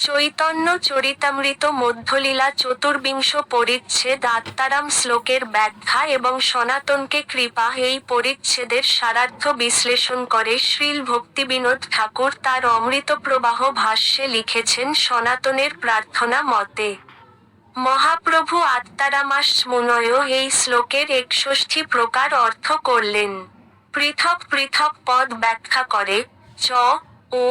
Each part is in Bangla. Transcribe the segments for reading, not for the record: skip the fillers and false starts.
চৈতন্য চরিতামৃত মধ্যলীলা চতুর্বিংশ পরিচ্ছেদ আত্মারাম শ্লোকের ব্যাখ্যা এবং সনাতনকে কৃপা এই পরিচ্ছেদের সারার্থ বিশ্লেষণ করে শ্রীল ভক্তিবিনোদ ঠাকুর তার অমৃতপ্রবাহ ভাষ্যে লিখেছেন সনাতনের প্রার্থনা মতে। মহাপ্রভু আত্মারামাসমুনয় এই শ্লোকের ৬১ প্রকার অর্থ করলেন। পৃথক পৃথক পদ ব্যাখ্যা করে চ ও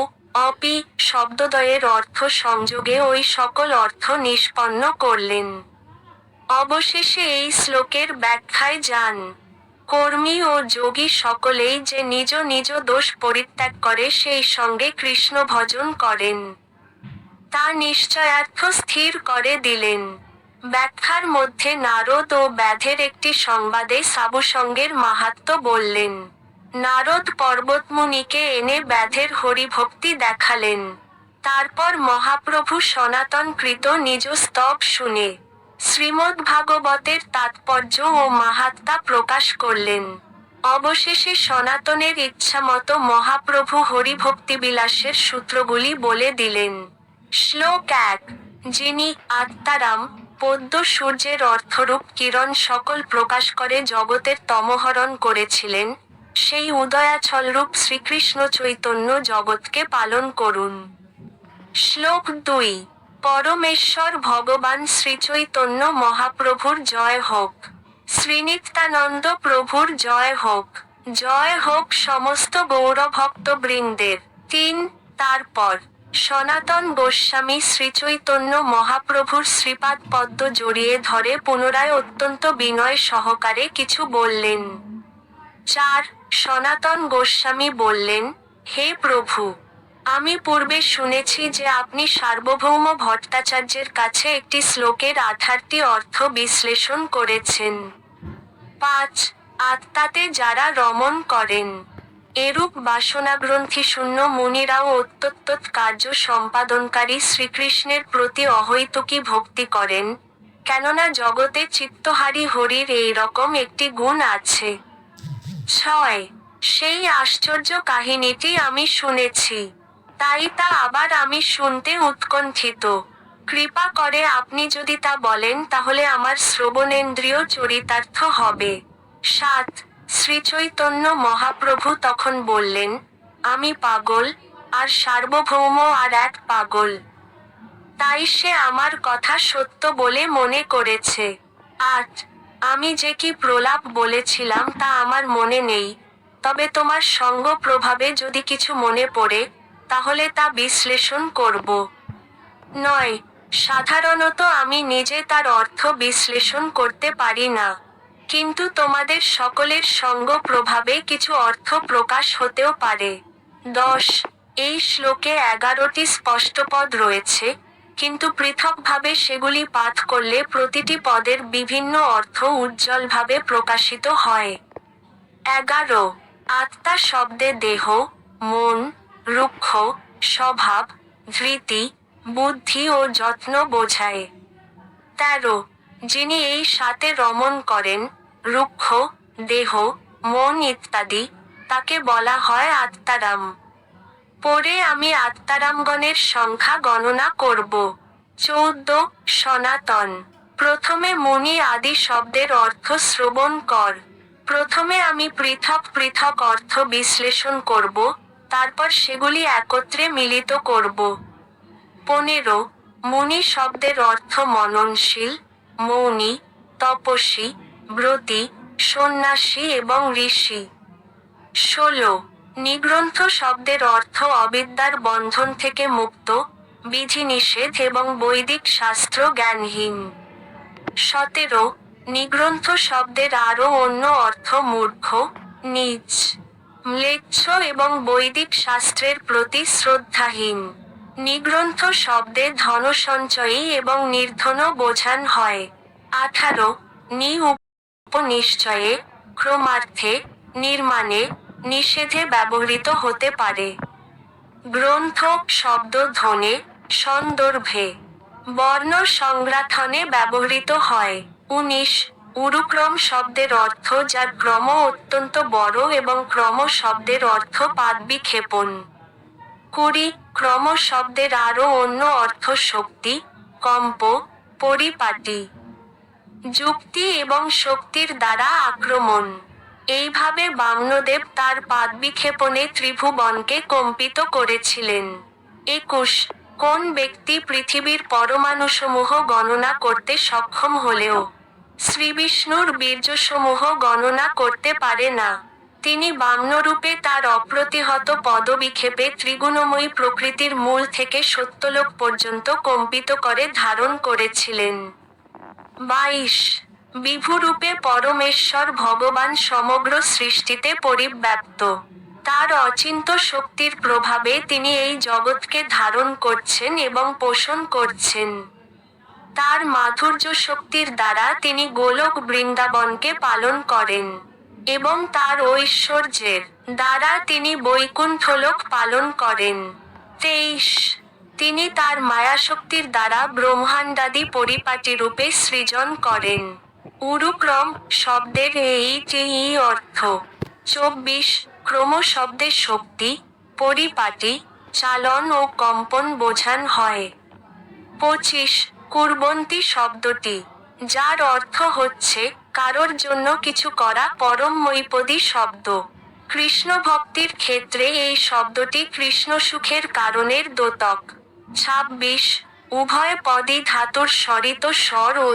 অপি শব্দদ্বয়ের অর্থ সংযোগে ওই সকল অর্থ নিষ্পন্ন করলেন। অবশেষে এই শ্লোকের ব্যাখ্যায় যান। কর্মী ও যোগী সকলেই যে নিজ নিজ দোষ পরিত্যাগ করে সেই সঙ্গে কৃষ্ণ ভজন করেন, তা নিশ্চয়ার্থ স্থির করে দিলেন। ব্যাখ্যার মধ্যে নারদ ও ব্যাধের একটি সংবাদে সাবুসঙ্গের মাহাত্ম্য বললেন। নারদ পর্বতমুনিকে এনে ব্যাধের হরিভক্তি দেখালেন। তারপর মহাপ্রভু সনাতন কৃত নিজ স্তব শুনে শ্রীমদ্ভাগবতের তাৎপর্য ও মাহাত্ম্য প্রকাশ করলেন। অবশেষে সনাতনের ইচ্ছামতো মহাপ্রভু হরিভক্তিবিলাসের সূত্রগুলি বলে দিলেন। শ্লোক ১। যিনি আত্মারাম পদ্ম সূর্যের অর্থরূপ কিরণ সকল প্রকাশ করে জগতের তমহরণ করেছিলেন, সেই উদয়াচলরূপ শ্রীকৃষ্ণ চৈতন্য জগৎকে পালন করুন। শ্লোক ২। পরমেশ্বর ভগবান শ্রীচৈতন্য মহাপ্রভুর জয় হোক। শ্রীনিত্যানন্দ প্রভুর জয় হোক। জয় হোক সমস্ত গৌরভক্তবৃন্দের। ৩। তারপর সনাতন গোস্বামী শ্রীচৈতন্য মহাপ্রভুর শ্রীপাদ পদ্ম জড়িয়ে ধরে পুনরায় অত্যন্ত বিনয় সহকারে কিছু বললেন। ৪। সনাতন গোস্বামী বললেন, হে প্রভু, আমি পূর্বে শুনেছি যে আপনি সার্বভৌম ভট্টাচার্যের কাছে একটি শ্লোকের ১৮টি অর্থ বিশ্লেষণ করেছেন। ৫। আত্মাতে যারা রমণ করেন, এরূপ বাসনাগ্রন্থিশূন্য মুনিরাও অত্যত্তৎ কার্য সম্পাদনকারী শ্রীকৃষ্ণের প্রতি অহৈতুকী ভক্তি করেন, কেননা জগতে চিত্তহারী হরির এই রকম একটি গুণ আছে। ৬। সেই আশ্চর্য কাহিনীটি আমি শুনেছি, তাই তা আবার আমি শুনতে উৎকণ্ঠিত। কৃপা করে আপনি যদি তা বলেন তাহলে আমার শ্রবণেন্দ্রিয় চরিতার্থ হবে। ৭। শ্রীচৈতন্য মহাপ্রভু তখন বললেন, আমি পাগল, আর সার্বভৌম আর এক পাগল। তাই সে আমার কথা সত্য বলে মনে করেছে। ৮। আমি যে কি প্রলাপ বলেছিলাম তা আমার মনে নেই, তবে তোমার সঙ্গ প্রভাবে যদি কিছু মনে পড়ে, তাহলে তা বিশ্লেষণ করব। ৯। সাধারণত আমি নিজে তার অর্থ বিশ্লেষণ করতে পারি না, কিন্তু তোমাদের সকলের সঙ্গ প্রভাবে কিছু অর্থ প্রকাশ হতেও পারে। ১০। এই শ্লোকে ১১টি স্পষ্ট পদ রয়েছে, কিন্তু পৃথকভাবে সেগুলি পাঠ করলে প্রতিটি পদের বিভিন্ন অর্থ উজ্জ্বলভাবে প্রকাশিত হয়। ১১। আত্মা শব্দে দেহ, মন, রুক্ষ, স্বভাব, ধৃতি, বুদ্ধি ও যত্ন বোঝায়। ১৩। যিনি এই ৭-এ রমণ করেন, রুক্ষ, দেহ, মন ইত্যাদি, তাকে বলা হয় আত্মারাম। পরে আমি আত্মারামগণের সংখ্যা গণনা করব। ১৪। সনাতন। প্রথমে মুনি আদি শব্দের অর্থ শ্রবণ কর। প্রথমে আমি পৃথক পৃথক অর্থ বিশ্লেষণ করব, তারপর সেগুলি একত্রে মিলিত করব। ১৫। মুনি শব্দের অর্থ মননশীল, মৌনী, তপস্বী, ব্রতী, সন্ন্যাসী এবং ঋষি। ১৬। নিগ্রন্থ শব্দের অর্থ অবিদ্যার বন্ধন থেকে মুক্ত, বিধিনিষেধ এবং বৈদিক শাস্ত্র জ্ঞানহীন। ১৭। নিগ্রন্থ শব্দের আরও অন্য অর্থ মূর্খ, নীচ, ম্লেচ্ছ এবং বৈদিক শাস্ত্রের প্রতি শ্রদ্ধাহীন। নিগ্রন্থ শব্দে ধনসঞ্চয়ী এবং নির্ধনও বোঝান হয়। ১৮। উপনিশ্চয়ে, ক্রমার্থে, নির্মাণে, নিষেধে ব্যবহৃত হতে পারে। গ্রন্থ শব্দ ধ্বনে, সন্দর্ভে, বর্ণ সংগ্রাথনে ব্যবহৃত হয়। ১৯। উরুক্রম শব্দের অর্থ যার ক্রম অত্যন্ত বড় এবং ক্রম শব্দের অর্থ পাদবিক্ষেপণ। ২০। ক্রম শব্দের আরও অন্য অর্থ শক্তি, কম্প, পরিপাটি, যুক্তি এবং শক্তির দ্বারা আক্রমণ। এইভাবে বামনদেব তার পাদবিক্ষেপণে ত্রিভুবনকে কম্পিত করেছিলেন। 21 কোন ব্যক্তি পৃথিবীর পরমাণুসমূহ গণনা করতে সক্ষম হলেও শ্রীবিষ্ণুর বীর্যসমূহ গণনা করতে পারে না? তিনি বামনরূপে তার অপ্রতিহত পদবিক্ষেপে ত্রিগুণময়ী প্রকৃতির মূল থেকে সত্যলোক পর্যন্ত কম্পিত করে ধারণ করেছিলেন। 22 বিভুরূপে পরমেশ্বর ভগবান সমগ্র সৃষ্টিতে পরিব্যাপ্ত। তার অচিন্ত শক্তির প্রভাবে তিনি এই জগৎকে ধারণ করছেন এবং পোষণ করছেন। তার মাধুর্য শক্তির দ্বারা তিনি গোলক বৃন্দাবনকে পালন করেন এবং তার ঐশ্বর্যের দ্বারা তিনি বৈকুণ্ঠলোক পালন করেন। 23 তিনি তার মায়াশক্তির দ্বারা ব্রহ্মাণ্ডাদি পরিপাটিরূপে সৃজন করেন। উরুক্রম শব্দের এই অর্থ। 24 ক্রম শব্দের শক্তি, পরিপাটি, চালন ও কম্পন বোঝান হয়। 25 কুর্বন্তী শব্দটি, যার অর্থ হচ্ছে কারোর জন্য কিছু করা, পরমময়ীপদী শব্দ। কৃষ্ণ ভক্তির ক্ষেত্রে এই শব্দটি কৃষ্ণ সুখের কারণের দ্যোতক। 26 উভয় পদই ধাতুর স্বরিত স্বর ও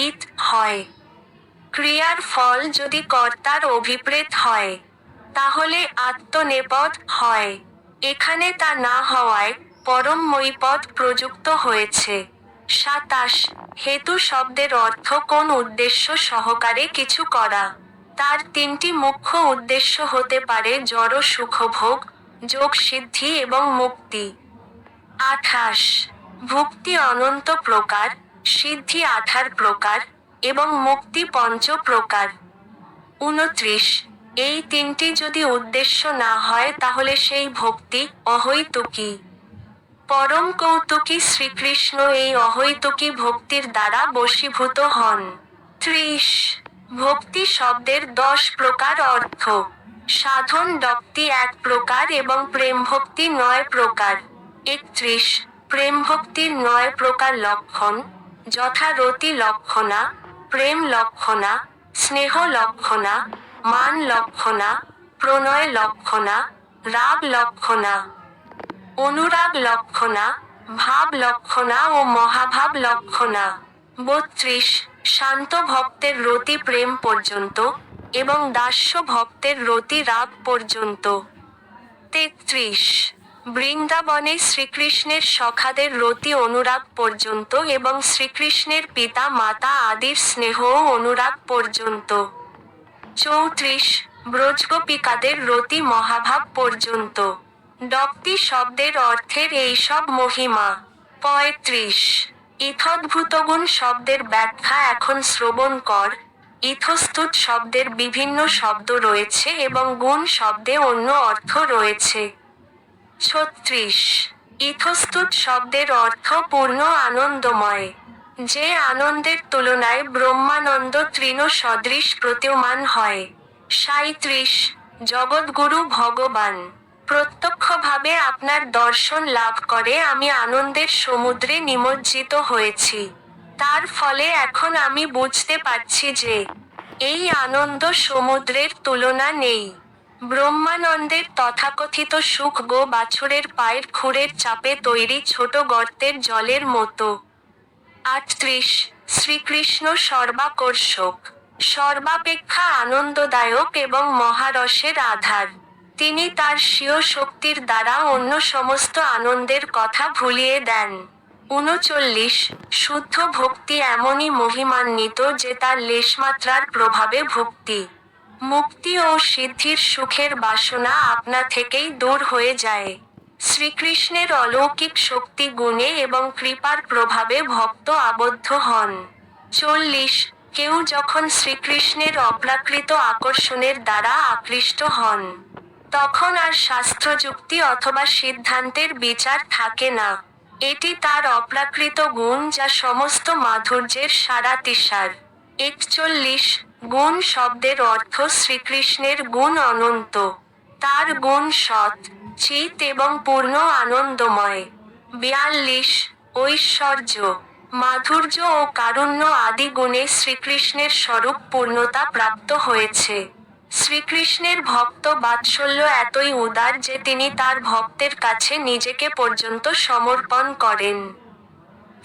ইত হয়। ক্রিয়ার ফল যদি কর্তার অভিপ্রেত হয় তাহলে আত্মনেপদ হয়। এখানে তা না হওয়ায় পরমময়ীপদ প্রযুক্ত হয়েছে। 27 হেতু শব্দের অর্থ কোন উদ্দেশ্য সহকারে কিছু করা। তার তিনটি মুখ্য উদ্দেশ্য হতে পারে জড় সুখভোগ, যোগ সিদ্ধি এবং মুক্তি। 28 ভুক্তি অনন্ত প্রকার, সিদ্ধি 18 প্রকার এবং মুক্তি 5 প্রকার। 29 এই তিনটি যদি উদ্দেশ্য না হয় তাহলে সেই ভক্তি অহৈতুকী। পরম কৌতুকী শ্রীকৃষ্ণ এই অহৈতুকী ভক্তির দ্বারা বশীভূত হন। 30 ভক্তি শব্দের 10 প্রকার অর্থ। সাধন ভক্তি 1 প্রকার এবং প্রেম ভক্তি 9 প্রকার। 31 প্রেম ভক্তির 9 প্রকার লক্ষণ, যথা রতি লক্ষণা, প্রেম লক্ষণা, স্নেহ লক্ষণা, মান লক্ষণা, প্রণয় লক্ষণা, রাগ লক্ষণা, অনুরাগ লক্ষণা, ভাব লক্ষণা ও মহাভাব লক্ষণা। 32 শান্ত ভক্তের রতি প্রেম পর্যন্ত এবং দাস্য ভক্তের রতি রাগ পর্যন্ত। 33 বৃন্দাবনে শ্রীকৃষ্ণের সখাদের রতি অনুরাগ পর্যন্ত এবং শ্রীকৃষ্ণের পিতা মাতা আদির স্নেহ ও অনুরাগ পর্যন্ত। 34 ব্রজগোপিকাদের রতি মহাভাব পর্যন্ত। ভক্তি শব্দের অর্থের এইসব মহিমা। 35 ইথোদ্ভূতগুণ শব্দের ব্যাখ্যা এখন শ্রবণ কর। ইথস্তুত শব্দের বিভিন্ন শব্দ রয়েছে এবং গুণ শব্দে অন্য অর্থ রয়েছে। 36 ইথস্তুত শব্দের অর্থ পূর্ণ আনন্দময়, যে আনন্দের তুলনায় ব্রহ্মানন্দ তৃণ সদৃশ প্রতীয়মান হয়। 37 জগৎগুরু ভগবান প্রত্যক্ষভাবে আপনার দর্শন লাভ করে আমি আনন্দের সমুদ্রে নিমজ্জিত হয়েছি। তার ফলে এখন আমি বুঝতে পারছি যে এই আনন্দ সমুদ্রের তুলনা নেই। ব্রহ্মানন্দের তথাকথিত সুখ গো বাছুরের পায়ের খুরের চাপে তৈরি ছোট গর্তের জলের মতো। 38 শ্রীকৃষ্ণ সর্বাকর্ষক, সর্বাপেক্ষা আনন্দদায়ক এবং মহারসের আধার। তিনি তার স্বীয় শক্তির দ্বারা অন্য সমস্ত আনন্দের কথা ভুলিয়ে দেন। 39 শুদ্ধ ভক্তি এমনই মহিমান্বিত যে তার লেশমাত্রার প্রভাবে ভক্তি, মুক্তি ও সিদ্ধির সুখের বাসনা আপনা থেকেই দূর হয়ে যায়। শ্রীকৃষ্ণের অলৌকিক শক্তি গুণে এবং কৃপার প্রভাবে ভক্ত আবদ্ধ হন। 40 কেউ যখন শ্রীকৃষ্ণের অপ্রাকৃত আকর্ষণের দ্বারা আকৃষ্ট হন তখন আর শাস্ত্রযুক্তি অথবা সিদ্ধান্তের বিচার থাকে না। এটি তার অপ্রাকৃত গুণ যা সমস্ত মাধুর্যের সারাতিসার। 41 গুণ শব্দের অর্থ শ্রীকৃষ্ণের গুণ অনন্ত, তার গুণ সৎ, চিত এবং পূর্ণ আনন্দময়। 42 ঐশ্বর্য, মাধুর্য ও কারুণ্য আদি গুণে শ্রীকৃষ্ণের স্বরূপ পূর্ণতা প্রাপ্ত হয়েছে। শ্রীকৃষ্ণের ভক্ত বাৎসল্য এতই উদার যে তিনি তার ভক্তের কাছে নিজেকে পর্যন্ত সমর্পণ করেন।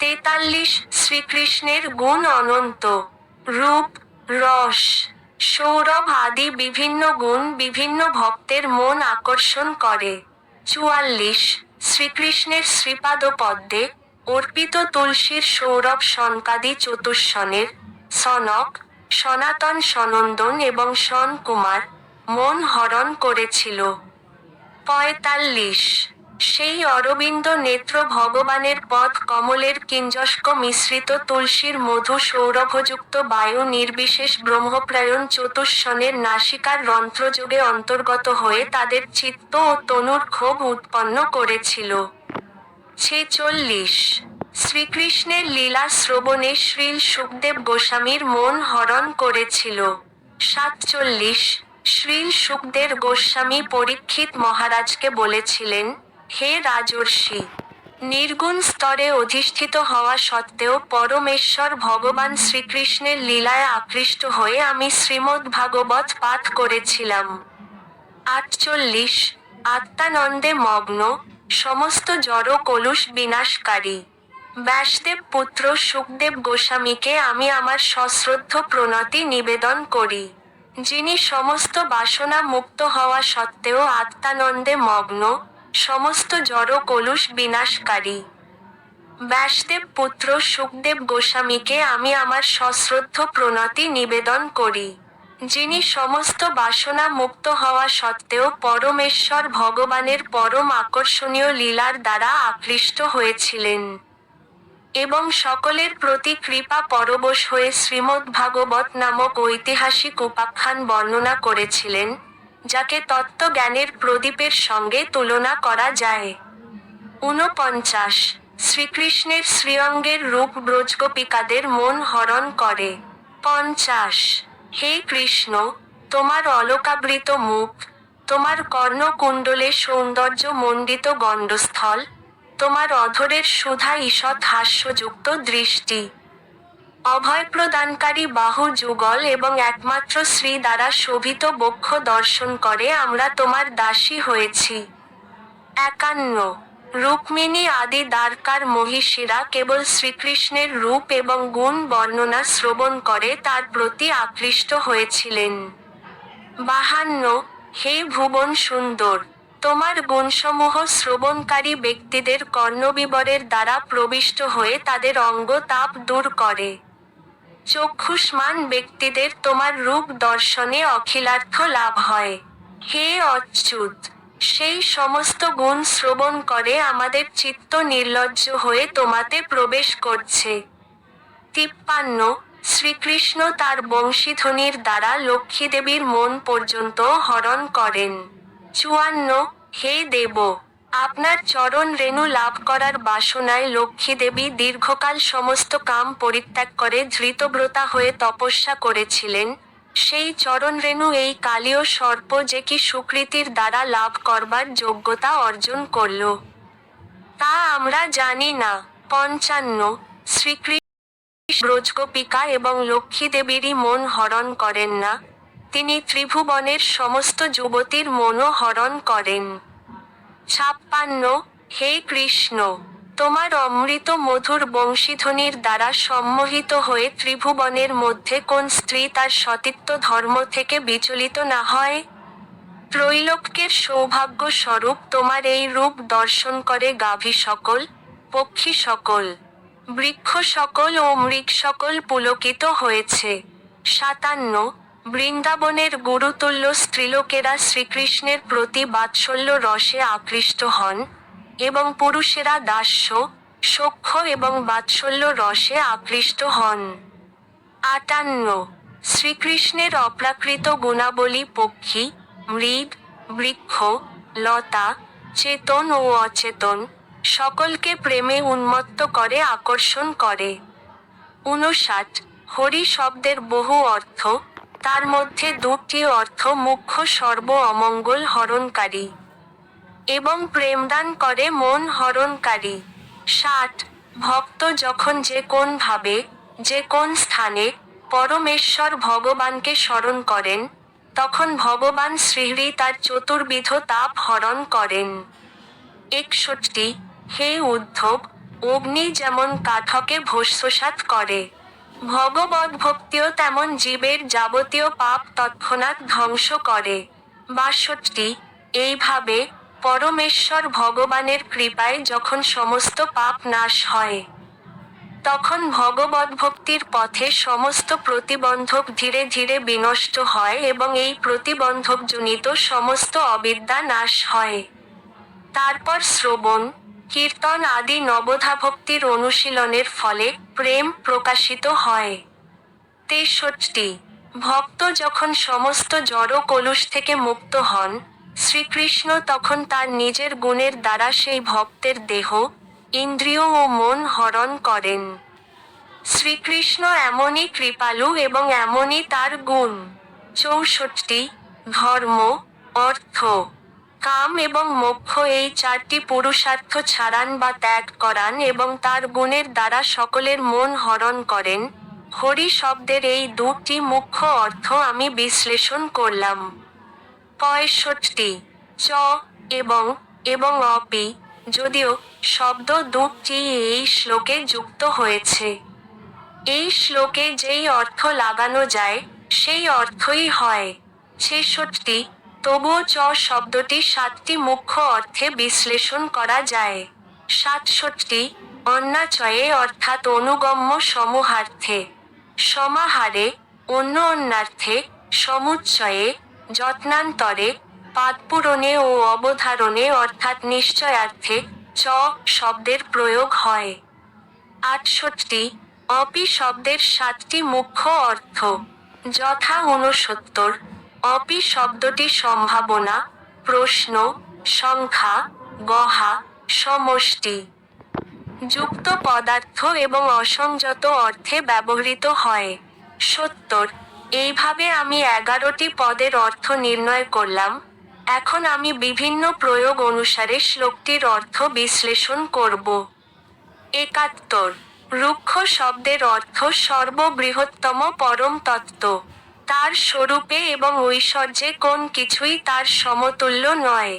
43 শ্রীকৃষ্ণের গুণ অনন্ত। রূপ, রস, সৌরভ আদি বিভিন্ন গুণ বিভিন্ন ভক্তের মন আকর্ষণ করে। 44 শ্রীকৃষ্ণের শ্রীপাদ পদ্মে অর্পিত তুলসীর সৌরভ সনকাদি চতুষ্ষণের সনক, সনাতন, সনন্দন এবং সন কুমার মন হরণ করেছিল। 45 সেই অরবিন্দ নেত্র ভগবানের পদ কমলের কিঞ্জস্ক মিশ্রিত তুলসীর মধু সৌরভযুক্ত বায়ু নির্বিশেষ ব্রহ্মপ্রায়ণ চতুষ্ষণের নাসিকার রন্ধ্রযোগে অন্তর্গত হয়ে তাদের চিত্ত ও তনুর ক্ষোভ উৎপন্ন করেছিল। 46 শ্রীকৃষ্ণের লীলা শ্রবণে শ্রীল শুকদেব গোস্বামীর মন হরণ করেছিল। 47 শ্রীল শুকদেব গোস্বামী পরীক্ষিত মহারাজকে বলেছিলেন, হে রাজর্ষি, নির্গুণ স্তরে অধিষ্ঠিত হওয়া সত্ত্বেও পরমেশ্বর ভগবান শ্রীকৃষ্ণের লীলায় আকৃষ্ট হয়ে আমি শ্রীমদ্ ভাগবত পাঠ করেছিলাম। 48 আত্মানন্দে মগ্ন, সমস্ত জড় কলুষ বিনাশকারী ব্যাসদেব পুত্র শুকদেব গোস্বামীকে আমি আমার সশ্রদ্ধ প্রণতি নিবেদন করি, যিনি সমস্ত বাসনা মুক্ত হওয়া সত্ত্বেও আত্মানন্দে মগ্ন, সমস্ত জড় কলুষ বিনাশকারী। ব্যাসদেব পুত্র শুকদেব গোস্বামীকে আমি আমার সশ্রদ্ধ প্রণতি নিবেদন করি, যিনি সমস্ত বাসনা মুক্ত হওয়া সত্ত্বেও পরমেশ্বর ভগবানের পরম আকর্ষণীয় লীলার দ্বারা আকৃষ্ট হয়েছিলেন এবং সকলের প্রতি কৃপা পরবশ হয়ে শ্রীমদ্ভাগবত নামক ঐতিহাসিক উপাখ্যান বর্ণনা করেছিলেন, যাকে তত্ত্বজ্ঞানের প্রদীপের সঙ্গে তুলনা করা যায়। 49 শ্রীকৃষ্ণের শ্রীঅঙ্গের রূপ ব্রজগোপিকাদের মন হরণ করে। 50 হে কৃষ্ণ, তোমার অলকাবৃত মুখ, তোমার কর্ণকুণ্ডলে সৌন্দর্য মণ্ডিত গণ্ডস্থল, তোমার অধরের সুধা ঈষৎ হাস্যযুক্ত দৃষ্টি, অভয় প্রদানকারী বাহু যুগল এবং একমাত্র শ্রী দ্বারা শোভিত বক্ষ দর্শন করে আমরা তোমার দাসী হয়েছি। 51 রুক্মিণী আদি দ্বারকার মহিষীরা কেবল শ্রীকৃষ্ণের রূপ এবং গুণ বর্ণনা শ্রবণ করে তার প্রতি আকৃষ্ট হয়েছিলেন। 52 হে ভুবন সুন্দর, তোমার গুণসমূহ শ্রবণকারী ব্যক্তিদের কর্ণবিবরের দ্বারা প্রবিষ্ট হয়ে তাদের অঙ্গ তাপ দূর করে। চক্ষুষ্মান ব্যক্তিদের তোমার রূপ দর্শনে অখিলার্থ লাভ হয়। হে অচ্যুত, সেই সমস্ত গুণ শ্রবণ করে আমাদের চিত্ত নির্লজ্জ হয়ে তোমাতে প্রবেশ করছে। 53 শ্রীকৃষ্ণ তার বংশীধ্বনির দ্বারা লক্ষ্মীদেবীর মন পর্যন্ত হরণ করেন। 54 হে দেব, আপনার চরণ রেণু লাভ করার বাসনায় লক্ষ্মীদেবী দীর্ঘকাল সমস্ত কাম পরিত্যাগ করে ধৃতব্রতা হয়ে তপস্যা করেছিলেন, সেই চরণ রেণু এই কালীয় সর্প যে কি সুকৃতির দ্বারা লাভ করবার যোগ্যতা অর্জন করল, তা আমরা জানি না। 55 শ্রীকৃষ্ণ ব্রজগোপিকা এবং লক্ষ্মীদেবীরই মন হরণ করেন না, তিনি ত্রিভুবনের সমস্ত যুবতীর মনও হরণ করেন। 56 হে কৃষ্ণ, তোমার অমৃত মধুর বংশীধ্বনির দ্বারা সম্মোহিত হয়ে ত্রিভুবনের মধ্যে কোন স্ত্রী তার সতীত্ব ধর্ম থেকে বিচলিত না হয়? ত্রৈলোক্যের সৌভাগ্য স্বরূপ তোমার এই রূপ দর্শন করে গাভী সকল, পক্ষী সকল, বৃক্ষ সকল ও মৃগ সকল পুলকিত হয়েছে। 57 বৃন্দাবনের গুরুতুল্য স্ত্রীলোকেরা শ্রীকৃষ্ণের প্রতি বাৎসল্য রসে আকৃষ্ট হন, এবং পুরুষেরা দাস্য, সখ্য এবং বাৎসল্য রসে আকৃষ্ট হন। 58 শ্রীকৃষ্ণের অপ্রাকৃত গুণাবলী পক্ষী, মৃগ, বৃক্ষ, লতা, চেতন ও অচেতন সকলকে প্রেমে উন্মত্ত করে আকর্ষণ করে। 59 হরি শব্দের বহু অর্থ, তার মধ্যে দুটি অর্থ মুখ্য সর্ব অমঙ্গল হরণকারী। এবং প্রেমদান করে মন হরণকারী। 60 ভক্ত যখন যে কোন ভাবে, যে কোন স্থানে পরমেশ্বর ভগবানকে স্মরণ করেন, তখন ভগবান শ্রীহরি তার চতুর্বিধ তাপ হরণ করেন। 61 হে উদ্ধব, অগ্নি যেমন কাঠকে ভস্মসাৎ করে, ভগবদ্ভক্তিও তেমন জীবের যাবতীয় পাপ তৎক্ষণাৎ ধ্বংস করে। 62 এইভাবে পরমেশ্বর ভগবানের কৃপায় যখন সমস্ত পাপ নাশ হয়, তখন ভগবদ্ভক্তির পথে সমস্ত প্রতিবন্ধক ধীরে ধীরে বিনষ্ট হয় এবং এই প্রতিবন্ধকজনিত সমস্ত অবিদ্যা নাশ হয়। তারপর শ্রবণ, কীর্তন আদি নবধা ভক্তির অনুশীলনের ফলে প্রেম প্রকাশিত হয়। 63 ভক্ত যখন সমস্ত জড় কলুষ থেকে মুক্ত হন, শ্রীকৃষ্ণ তখন তার নিজের গুণের দ্বারা সেই ভক্তের দেহ, ইন্দ্রিয় ও মন হরণ করেন। শ্রীকৃষ্ণ এমনই কৃপালু এবং এমনই তার গুণ। 64 ধর্ম, অর্থ, কাম এবং মোক্ষ এই চারটি পুরুষার্থ ছাড়ান বা ত্যাগ করান এবং তার গুণের দ্বারা সকলের মন হরণ করেন। হরি শব্দের এই দুটি মুখ্য অর্থ আমি বিশ্লেষণ করলাম। 65 চ এবং এবং অপি, যদিও শব্দ দুটি এই শ্লোকে যুক্ত হয়েছে, এই শ্লোকে যেই অর্থ লাগানো যায় সেই অর্থই হয়। 66 তবুও চ শব্দটি 7টি মুখ্য অর্থে বিশ্লেষণ করা যায়। 67 অন্যাচয়ে অর্থাৎ অনুগম্য সমূহার্থে, সমাহারে, অন্য অন্যার্থে, সমুচ্চয়ে, যত্নান্তরে, পাদপূরণে ও অবধারণে অর্থাৎ নিশ্চয়ার্থে চ শব্দের প্রয়োগ হয়। 68 অপি শব্দের 7টি মুখ্য অর্থ, যথা 69 অপি শব্দটি সম্ভাবনা, প্রশ্ন, সংখ্যা, গহা, সমষ্টি যুক্ত পদার্থ এবং অসংযত অর্থে ব্যবহৃত হয়। 70 এইভাবে আমি 11টি পদের অর্থ নির্ণয় করলাম। এখন আমি বিভিন্ন প্রয়োগ অনুসারে শ্লোকটির অর্থ বিশ্লেষণ করব। 71 রুক্ষ শব্দের অর্থ সর্ববৃহত্তম পরম তত্ত্ব, তার স্বরূপে এবং ঐশ্বর্যে কোন কিছুই তার সমতুল্য নয়।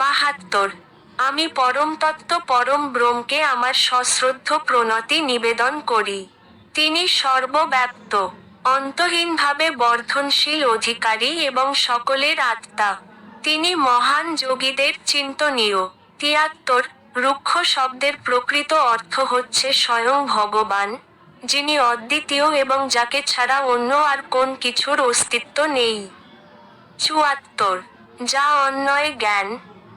72 আমি পরমতত্ত্ব পরম ব্রহ্মকে আমার সশ্রদ্ধ প্রণতি নিবেদন করি। তিনি সর্বব্যাপ্ত, অন্তহীনভাবে বর্ধনশীল অধিকারী এবং সকলের আত্মা। তিনি মহান যোগীদের চিন্তনীয়। 73 রুক্ষ শব্দের প্রকৃত অর্থ হচ্ছে স্বয়ং ভগবান, যিনি অদ্বিতীয় এবং যাকে ছাড়া অন্য আর কোন কিছুর অস্তিত্ব নেই। 74 যা অন্বয় জ্ঞান,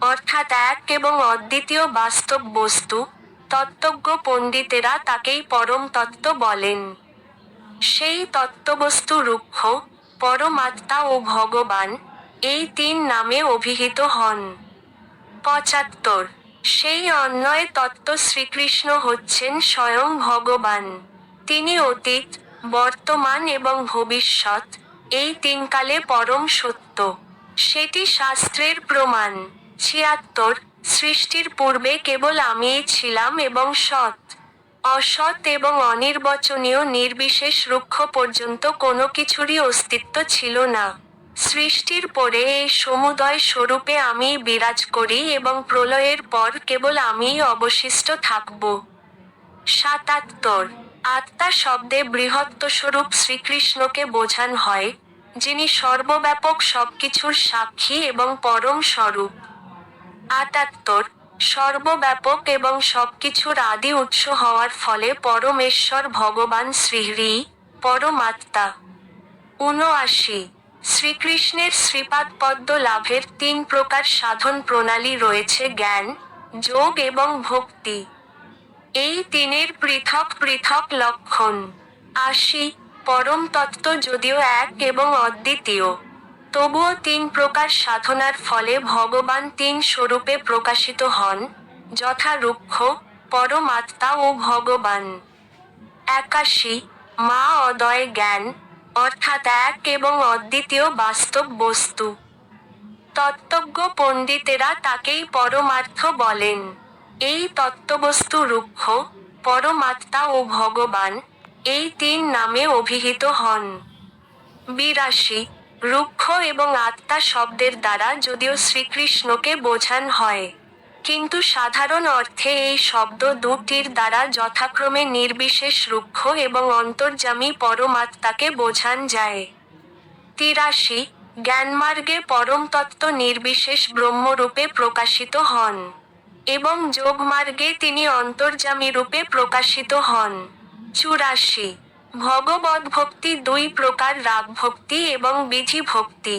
অর্থাৎ এক এবং অদ্বিতীয় বাস্তব বস্তু, তত্ত্বজ্ঞ পণ্ডিতেরা তাকেই পরম তত্ত্ব বলেন। সেই তত্ত্ববস্তু রুক্ষ, পরমাত্মা ও ভগবান, এই তিন নামে অভিহিত হন। 75 সেই অন্বয় তত্ত্ব শ্রীকৃষ্ণ হচ্ছেন স্বয়ং ভগবান। তিনি অতীত, বর্তমান এবং ভবিষ্যৎ, এই তিনকালে পরম সত্য, সেটি শাস্ত্রের প্রমাণ। 76 সৃষ্টির পূর্বে কেবল আমিই ছিলাম এবং সৎ, অসৎ এবং অনির্বচনীয় নির্বিশেষ রুক্ষ পর্যন্ত কোনো কিছুরই অস্তিত্ব ছিল না। সৃষ্টির পরে এই সমুদয় স্বরূপে আমিই বিরাজ করি এবং প্রলয়ের পর কেবল আমিই অবশিষ্ট থাকব। 77 আত্মা শব্দে বৃহত্তস্বরূপ শ্রীকৃষ্ণকে বোঝান হয়, যিনি সর্বব্যাপক সবকিছুর সাক্ষী এবং পরম স্বরূপ। 78 সর্বব্যাপক এবং সবকিছুর আদি উৎস হওয়ার ফলে পরমেশ্বর ভগবান শ্রীহরি, পরমাত্মা। 79 শ্রীকৃষ্ণের শ্রীপাদপদ্ম লাভের 3 প্রকার সাধন প্রণালী রয়েছে: জ্ঞান, যোগ এবং ভক্তি। এই তিনের পৃথক পৃথক লক্ষণ। 80 পরম তত্ত্ব যদিও এক এবং অদ্বিতীয়, তবুও 3 প্রকার সাধনার ফলে ভগবান 3 স্বরূপে প্রকাশিত হন, যথা রুক্ষ, পরমাত্মা ও ভগবান। 81 মা অদয় জ্ঞান, অর্থাৎ এক এবং অদ্বিতীয় বাস্তব বস্তু। তত্ত্বজ্ঞ পণ্ডিতেরা তাকেই পরমার্থ বলেন। এই তত্ত্ববস্তু রুক্ষ, পরমাত্মা ও ভগবান, এই তিন নামে অভিহিত হন। ৮২ রুক্ষ এবং আত্মা শব্দের দ্বারা যদিও শ্রীকৃষ্ণকে বোঝান হয়, কিন্তু সাধারণ অর্থে এই শব্দ দুটির দ্বারা যথাক্রমে নির্বিশেষ রুক্ষ এবং অন্তর্যামী পরমাত্মাকে বোঝান যায়। ৮৩ জ্ঞানমার্গে পরমতত্ত্ব নির্বিশেষ ব্রহ্মরূপে প্রকাশিত হন, এবং যোগমার্গে তিনি অন্তর্যামী রূপে প্রকাশিত হন। ৮৪ ভগবদ্ভক্তি দুই প্রকার, রাগভক্তি এবং বিধি ভক্তি।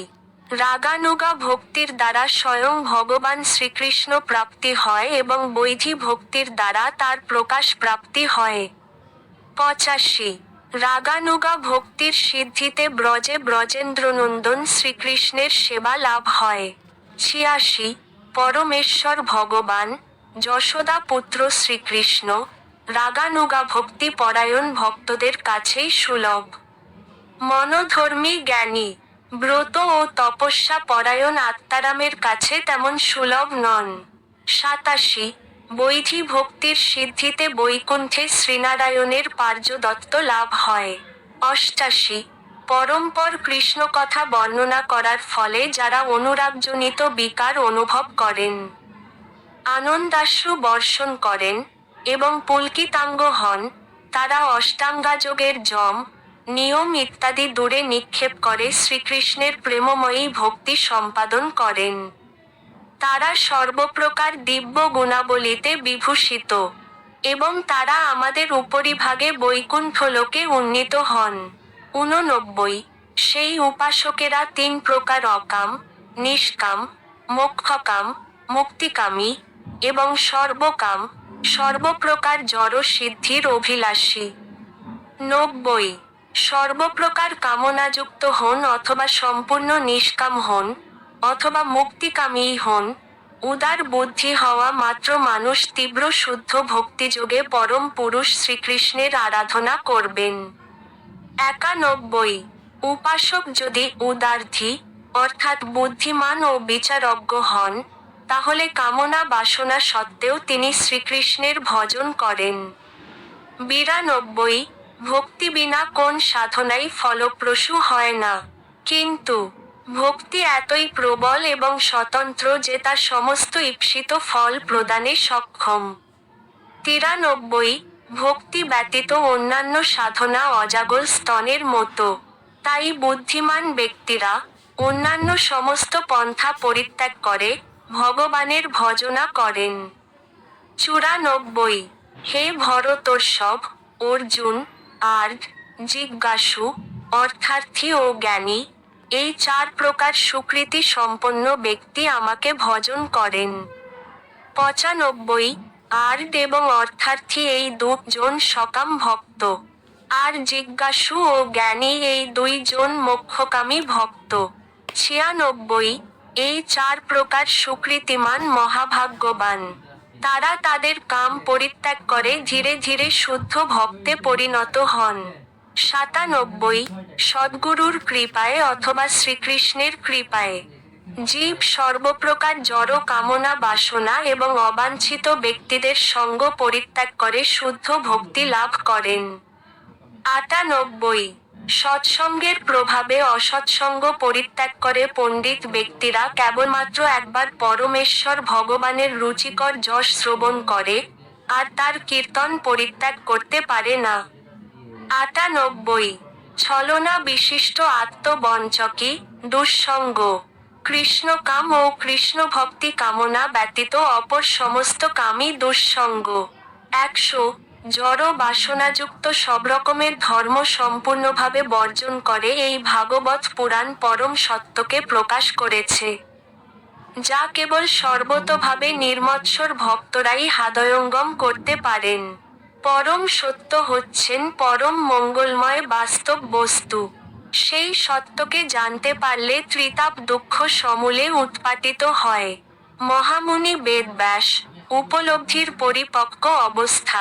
রাগানুগা ভক্তির দ্বারা স্বয়ং ভগবান শ্রীকৃষ্ণ প্রাপ্তি হয় এবং বৈধি ভক্তির দ্বারা তার প্রকাশ প্রাপ্তি হয়। ৮৫ রাগানুগা ভক্তির সিদ্ধিতে ব্রজে ব্রজেন্দ্রনন্দন শ্রীকৃষ্ণের সেবা লাভ হয়। ৮৬ পরমেশ্বর ভগবান, যশোদা পুত্র শ্রীকৃষ্ণ, রাগানুগা ভক্তি পরায়ণ ভক্তদের কাছেই সুলভ। মনোধর্মী জ্ঞানী, ব্রত ও তপস্যা পরায়ণ আত্মারামের কাছে তেমন সুলভ নন। ৮৭ বৈধি ভক্তির সিদ্ধিতে বৈকুণ্ঠে শ্রীনারায়ণের পার্যদত্ত লাভ হয়। ৮৮ পরম্পর কৃষ্ণ কথা বর্ণনা করার ফলে যারা অনুরাগজনিত বিকার অনুভব করেন, আনন্দাশ্রু বর্ষণ করেন এবং পুলকিতাঙ্গ হন, তারা অষ্টাঙ্গাযোগের যম, নিয়ম ইত্যাদি দূরে নিক্ষেপ করে শ্রীকৃষ্ণের প্রেমময়ী ভক্তি সম্পাদন করেন। তারা সর্বপ্রকার দিব্য গুণাবলীতে বিভূষিত, এবং তারা আমাদের উপরিভাগে বৈকুণ্ঠলোকে উন্নীত হন। ৮৯ সেই উপাসকেরা তিন প্রকার, অকাম, নিষ্কাম, মোক্ষকাম, মুক্তিকামী এবং সর্বকাম, সর্বপ্রকার জড় সিদ্ধির অভিলাষী। ৯০ সর্বপ্রকার কামনাযুক্ত হন অথবা সম্পূর্ণ নিষ্কাম হন, অথবা মুক্তিকামীই হন, উদার বুদ্ধি হওয়া মাত্র মানুষ তীব্র শুদ্ধ ভক্তিযোগে পরম পুরুষ শ্রীকৃষ্ণের আরাধনা করবেন। ৯১ উপাসক যদি উদারধী অর্থাৎ বুদ্ধিমান ও বিচারজ্ঞ হন, তাহলে কামনা বাসনা সত্ত্বেও তিনি শ্রীকৃষ্ণের ভজন করেন। ৯২ ভক্তি বিনা কোন সাধনাই ফলপ্রসূ হয় না, কিন্তু ভক্তি এতই প্রবল এবং স্বতন্ত্র যে তা সমস্ত ঈপ্সিত ফল প্রদানে সক্ষম। ৯৩ ভক্তি ব্যতীত অন্যান্য সাধনা অজাগর স্তনের মতো, তাই বুদ্ধিমান ব্যক্তিরা অন্যান্য সমস্ত পন্থা পরিত্যাগ করে ভগবানের ভজনা করেন। ৯৪ হে ভরতর্ষভ, অর্জুন, আর্য, জিজ্ঞাসু, অর্থার্থী ও জ্ঞানী, এই চার প্রকার সুকৃতি সম্পন্ন ব্যক্তি আমাকে ভজন করেন। ৯৫ আর্য এবং অর্থার্থী এই দুজন সকাম ভক্ত, আর জিজ্ঞাসু ও জ্ঞানী এই দুইজন মোক্ষকামী ভক্ত। ৯৬ এই চার প্রকার সুকৃতিমান মহাভাগ্যবান, তারা তাদের কাম পরিত্যাগ করে ধীরে ধীরে শুদ্ধ ভক্তে পরিণত হন। ৯৭ সদ্গুরুর কৃপায় অথবা শ্রীকৃষ্ণের কৃপায় জীব সর্বপ্রকার জড় কামনা বাসনা এবং অবাঞ্ছিত ব্যক্তিদের সঙ্গ পরিত্যাগ করে শুদ্ধ ভক্তি লাভ করেন। ৯৮ সৎসঙ্গের প্রভাবে অসৎসঙ্গ পরিত্যাগ করে পণ্ডিত ব্যক্তিরা কেবলমাত্র একবার পরমেশ্বর ভগবানের রুচিকর যশ শ্রবণ করে, আর তার কীর্তন পরিত্যাগ করতে পারে না। ৯৮ ছলনা বিশিষ্ট আত্মবঞ্চকী, দুঃসঙ্গ, কৃষ্ণকাম ও কৃষ্ণভক্তি কামনা ব্যতীত অপর সমস্ত কামই দুঃসঙ্গ। ১০০ জড় বাসনাযুক্ত সবরকমের ধর্ম সম্পূর্ণভাবে বর্জন করে এই ভাগবত পুরাণ পরম সত্যকে প্রকাশ করেছে, যা কেবল সর্বতোভাবে নির্মৎসর ভক্তরাই হৃদয়ঙ্গম করতে পারেন। পরম সত্য হচ্ছেন পরম মঙ্গলময় বাস্তব বস্তু। সেই সত্যকে জানতে পারলে ত্রিতাপ দুঃখ সমূলে উৎপাটিত হয়। মহামুনি বেদব্যাস উপলব্ধির পরিপক্ক অবস্থা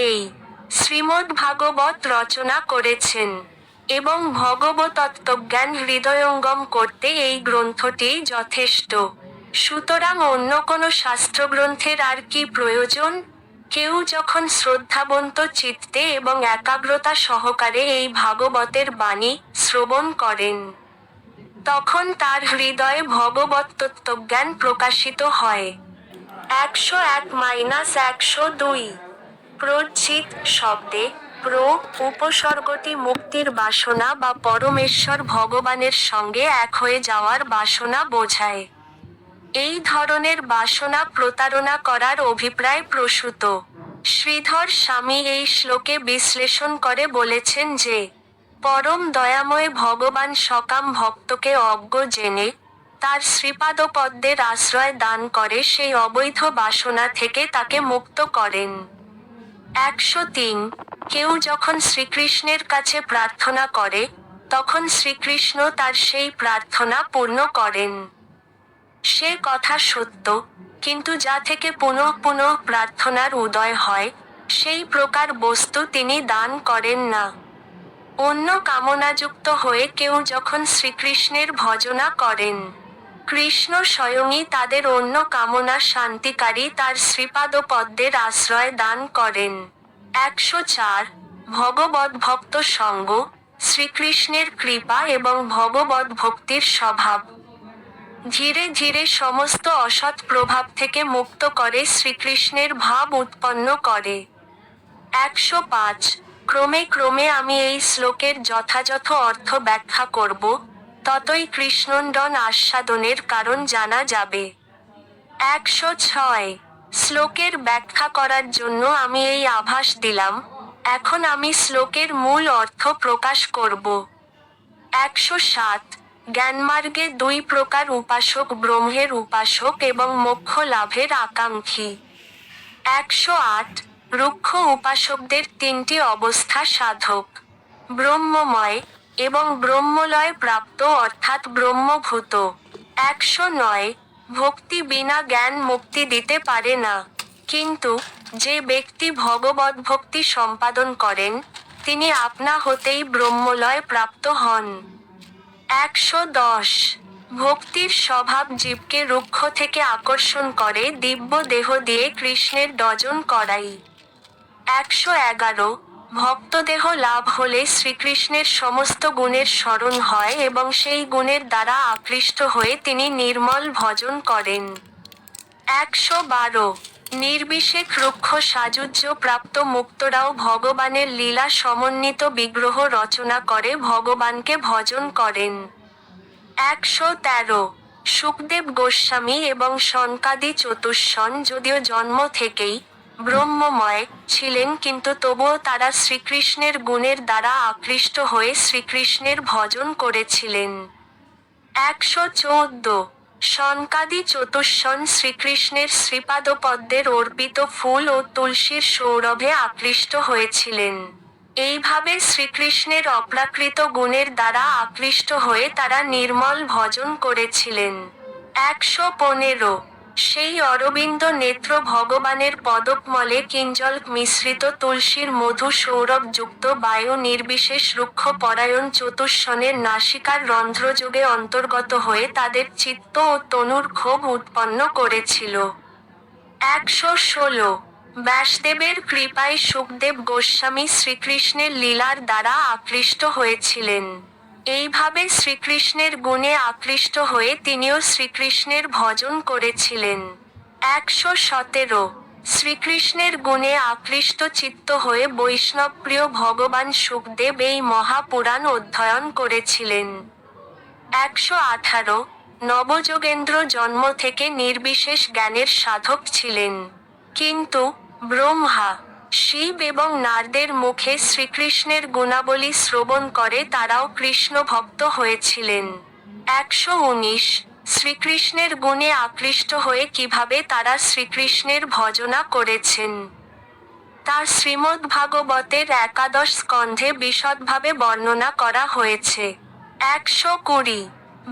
এই শ্রীমদ্ভাগবত রচনা করেছেন। এবং ভগবতত্ত্বজ্ঞান হৃদয়ঙ্গম করতে এই গ্রন্থটিই যথেষ্ট। সুতরাং অন্য কোনো শাস্ত্রগ্রন্থের আর কি প্রয়োজন? কেউ যখন শ্রদ্ধাবন্ত চিত্তে এবং একাগ্রতা সহকারে এই ভাগবতের বাণী শ্রবণ করেন, তখন তার হৃদয়ে ভগবত-তত্ত্বজ্ঞান প্রকাশিত হয়। 101-102 প্রচ্ছিদ শব্দে প্র উপসর্গটি মুক্তির বাসনা বা পরমেশ্বর ভগবানের সঙ্গে এক হয়ে যাওয়ার বাসনা বোঝায়। এই ধরনের বাসনা প্রতারণা করার অভিপ্রায় প্রসূত। শ্রীধর স্বামী এই শ্লোকে বিশ্লেষণ করে বলেছেন যে, পরম দয়াময় ভগবান সকাম ভক্তকে অজ্ঞ জেনে তার শ্রীপাদপদ্মের আশ্রয় দান করে সেই অবৈধ বাসনা থেকে তাকে মুক্ত করেন। 103 কেউ যখন শ্রীকৃষ্ণের কাছে প্রার্থনা করে, তখন শ্রীকৃষ্ণ তার সেই প্রার্থনা পূর্ণ করেন। সে কথা সত্য, কিন্তু যা থেকে পুনঃ পুনঃ প্রার্থনার উদয় হয়, সেই প্রকার বস্তু তিনি দান করেন না। অন্য কামনাযুক্ত হয়ে কেউ যখন শ্রীকৃষ্ণের ভজনা করেন, কৃষ্ণ স্বয়ংই তাদের অন্য কামনা শান্তিকারী তার শ্রীপাদপদ্মের আশ্রয় দান করেন। 104 ভগবদ্ভক্ত সঙ্গ, শ্রীকৃষ্ণের কৃপা এবং ভগবদ্ ভক্তির স্বভাব ধীরে ধীরে সমস্ত অসৎ প্রভাব থেকে মুক্ত করে শ্রীকৃষ্ণের ভাব উৎপন্ন করে। 105 ক্রমে ক্রমে আমি এই শ্লোকের যথাযথ অর্থ ব্যাখ্যা করব, ততই কৃষ্ণন্দন আস্বাদনের কারণ জানা যাবে। 106 শ্লোকের ব্যাখ্যা করার জন্য আমি এই আভাস দিলাম, এখন আমি শ্লোকের মূল অর্থ প্রকাশ করব। 107 জ্ঞানমার্গে দুই প্রকার উপাসক, ব্রহ্মের উপাসক এবং মোক্ষ লাভের আকাঙ্ক্ষী। 108 রুক্ষ উপাসকদের তিনটি অবস্থা সাধক, ব্রহ্মময় এবং ব্রহ্মলয় প্রাপ্ত অর্থাৎ ব্রহ্মভূত। 109 ভক্তি বিনা জ্ঞান মুক্তি দিতে পারে না, কিন্তু যে ব্যক্তি ভগবদ্ভক্তি সম্পাদন করেন, তিনি আপনা হতেই ব্রহ্মলয় প্রাপ্ত হন। 110 ভক্তির স্বভাব জীবকে রুক্ষ থেকে আকর্ষণ করে দিব্য দেহ দিয়ে কৃষ্ণের ডজন করাই। 111 ভক্তদেহ লাভ হলে শ্রীকৃষ্ণের সমস্ত গুণের স্মরণ হয় এবং সেই গুণের দ্বারা আকৃষ্ট হয়ে তিনি নির্মল ভজন করেন। 112 নির্বিশেষ রুক্ষ সাযুজ্য প্রাপ্ত মুক্তরাও ভগবানের লীলা সমন্বিত বিগ্রহ রচনা করে ভগবানকে ভজন করেন। 113 শুকদেব গোস্বামী এবং সনকাদি চতুষ্ষণ যদিও জন্ম থেকেই ব্রহ্মময় ছিলেন, কিন্তু তবুও তারা শ্রীকৃষ্ণের গুণের দ্বারা আকৃষ্ট হয়ে শ্রীকৃষ্ণের ভজন করেছিলেন। 114 সনকাদি চতুষ্ষণ শ্রীকৃষ্ণের শ্রীপাদপদ্মের অর্পিত ফুল ও তুলসীর সৌরভে আকৃষ্ট হয়েছিলেন। এইভাবে শ্রীকৃষ্ণের অপ্রাকৃত গুণের দ্বারা আকৃষ্ট হয়ে তারা নির্মল ভজন করেছিলেন। 115 সেই অরবিন্দ নেত্র ভগবানের পদকমলে কিঞ্জল মিশ্রিত তুলসীর মধু সৌরভযুক্ত বায়ু নির্বিশেষ রুক্ষ পরায়ণ চতুষ্ষণের নাসিকার রন্ধ্রযোগে অন্তর্গত হয়ে তাদের চিত্ত ও তনুর ক্ষোভ উৎপন্ন করেছিল। 116 ব্যাসদেবের কৃপায় শুকদেব গোস্বামী শ্রীকৃষ্ণের লীলার দ্বারা আকৃষ্ট হয়েছিলেন। এইভাবে শ্রীকৃষ্ণের গুণে আকৃষ্ট হয়ে তিনিও শ্রীকৃষ্ণের ভজন করেছিলেন। 117 শ্রীকৃষ্ণের গুণে আকৃষ্ট চিত্ত হয়ে বৈষ্ণবপ্রিয় ভগবান শুকদেব এই মহাপুরাণ অধ্যয়ন করেছিলেন। 118 নবযোগেন্দ্র জন্ম থেকে নির্বিশেষ জ্ঞানের সাধক ছিলেন, কিন্তু ব্রহ্মা, শিব এবং নারদের মুখে শ্রীকৃষ্ণের গুণাবলী শ্রবণ করে তারাও কৃষ্ণ ভক্ত হয়েছিলেন। 119 শ্রীকৃষ্ণের গুণে আকৃষ্ট হয়ে কিভাবে তারা শ্রীকৃষ্ণের ভজনা করেছেন, তা শ্রীমদ্ভাগবতের 11 স্কন্ধে বিশদভাবে বর্ণনা করা হয়েছে। 120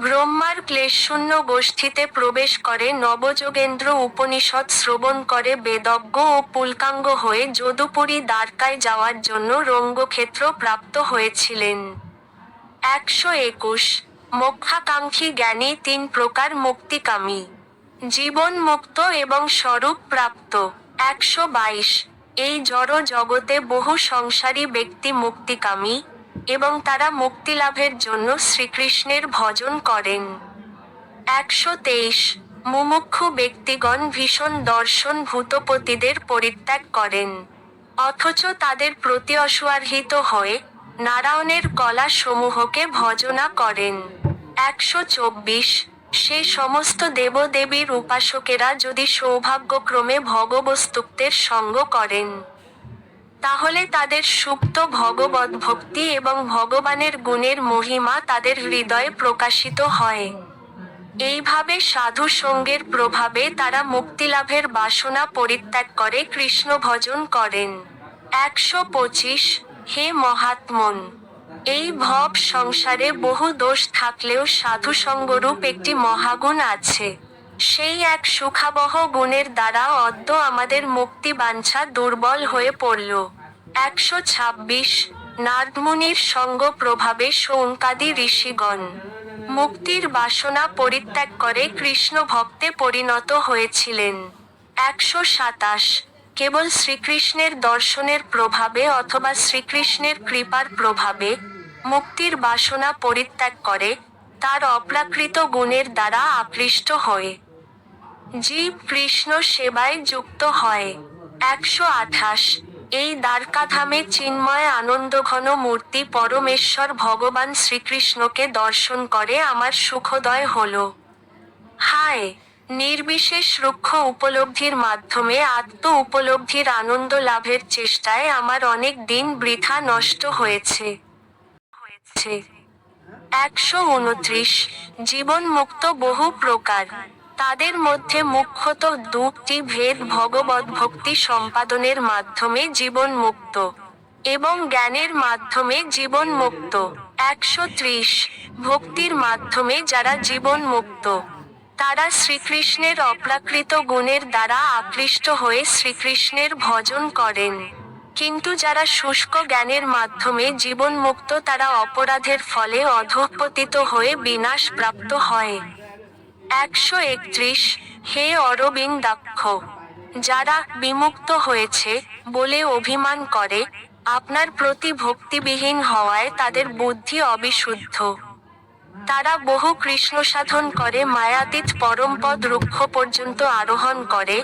ব্রহ্মার ক্লেশশূন্য গোষ্ঠীতে প্রবেশ করে নবযোগেন্দ্র উপনিষদ শ্রবণ করে বেদজ্ঞ ও পুলকাঙ্গ হয়ে যদুপুরী দ্বারকায় যাওয়ার জন্য রঙ্গক্ষেত্র প্রাপ্ত হয়েছিলেন। 121 মোক্ষাকাঙ্ক্ষী জ্ঞানী 3 প্রকার মুক্তিকামী। জীবন মুক্ত এবং স্বরূপ প্রাপ্ত। 122 এই জড় জগতে বহু সংসারী ব্যক্তি মুক্তিকামী, এবং তারা মুক্তিলাভের জন্য শ্রীকৃষ্ণের ভজন করেন। 123 মুমুক্ষু ব্যক্তিগণ ভীষণ দর্শন ভূতপতিদের পরিত্যাগ করেন, অথচ তাদের প্রতি অশ্বার্হিত হয়ে নারায়ণের কলা সমূহকে ভজনা করেন। 124 সে সমস্ত দেবদেবীর উপাসকেরা যদি সৌভাগ্যক্রমে ভগবস্তুক্তের সঙ্গ করেন, তাহলে তাদের সুপ্ত ভগবদ্ভক্তি এবং ভগবানের গুণের মহিমা তাদের হৃদয়ে প্রকাশিত হয়। এইভাবে সাধু সঙ্গের প্রভাবে তারা মুক্তিলাভের বাসনা পরিত্যাগ করে কৃষ্ণ ভজন করেন। 125 হে মহাত্মন, এই ভব সংসারে বহু দোষ থাকলেও সাধুসঙ্গরূপ একটি মহাগুণ আছে। সেই এক সুখাবহ গুণের দ্বারা অদ্য আমাদের মুক্তি বাঞ্ছা দুর্বল হয়ে পড়ল। 126 নারদমুনির সঙ্গ প্রভাবে শৌনকাদি ঋষিগণ মুক্তির বাসনা পরিত্যাগ করে কৃষ্ণ ভক্তে পরিণত হয়েছিলেন। 127 কেবল শ্রীকৃষ্ণের দর্শনের প্রভাবে অথবা শ্রীকৃষ্ণের কৃপার প্রভাবে মুক্তির বাসনা পরিত্যাগ করে তার অপ্রাকৃত গুণের দ্বারা আকৃষ্ট হয়ে জীব কৃষ্ণ সেবায় যুক্ত হয়। 128 এই দ্বারকাধামে চিন্ময় আনন্দঘন মূর্তি পরমেশ্বর ভগবান শ্রীকৃষ্ণকে দর্শন করে আমার সুখোদয় হল। হায়, নির্বিশেষ রুক্ষ উপলব্ধির মাধ্যমে আত্ম উপলব্ধির আনন্দ লাভের চেষ্টায় আমার অনেক দিন বৃথা নষ্ট হয়েছে। 129 জীবন মুক্ত বহু প্রকার, তাদের মধ্যে মুখ্যত দুটি ভেদ: ভগবদ্ভক্তি সম্পাদনের মাধ্যমে জীবন মুক্ত এবং জ্ঞানের মাধ্যমে জীবন মুক্ত। 130 ভক্তির মাধ্যমে যারা জীবন মুক্ত, তারা শ্রীকৃষ্ণের অপ্রাকৃত গুণের দ্বারা আকৃষ্ট হয়ে শ্রীকৃষ্ণের ভজন করেন। কিন্তু যারা শুষ্ক জ্ঞানের মাধ্যমে জীবন মুক্ত, তারা অপরাধের ফলে অধঃপতিত হয়ে বিনাশ প্রাপ্ত হয়। 131 হে অরবিন্দাক্ষ, যারা বিমুক্ত হয়েছে বলে অভিমান করে, আপনার প্রতি ভক্তিবিহীন হওয়ায় তাদের বুদ্ধি অবিশুদ্ধ। তারা বহু কৃষ্ণ সাধন করে মায়াতীত পরমপদ রুক্ষ পর্যন্ত আরোহণ করে,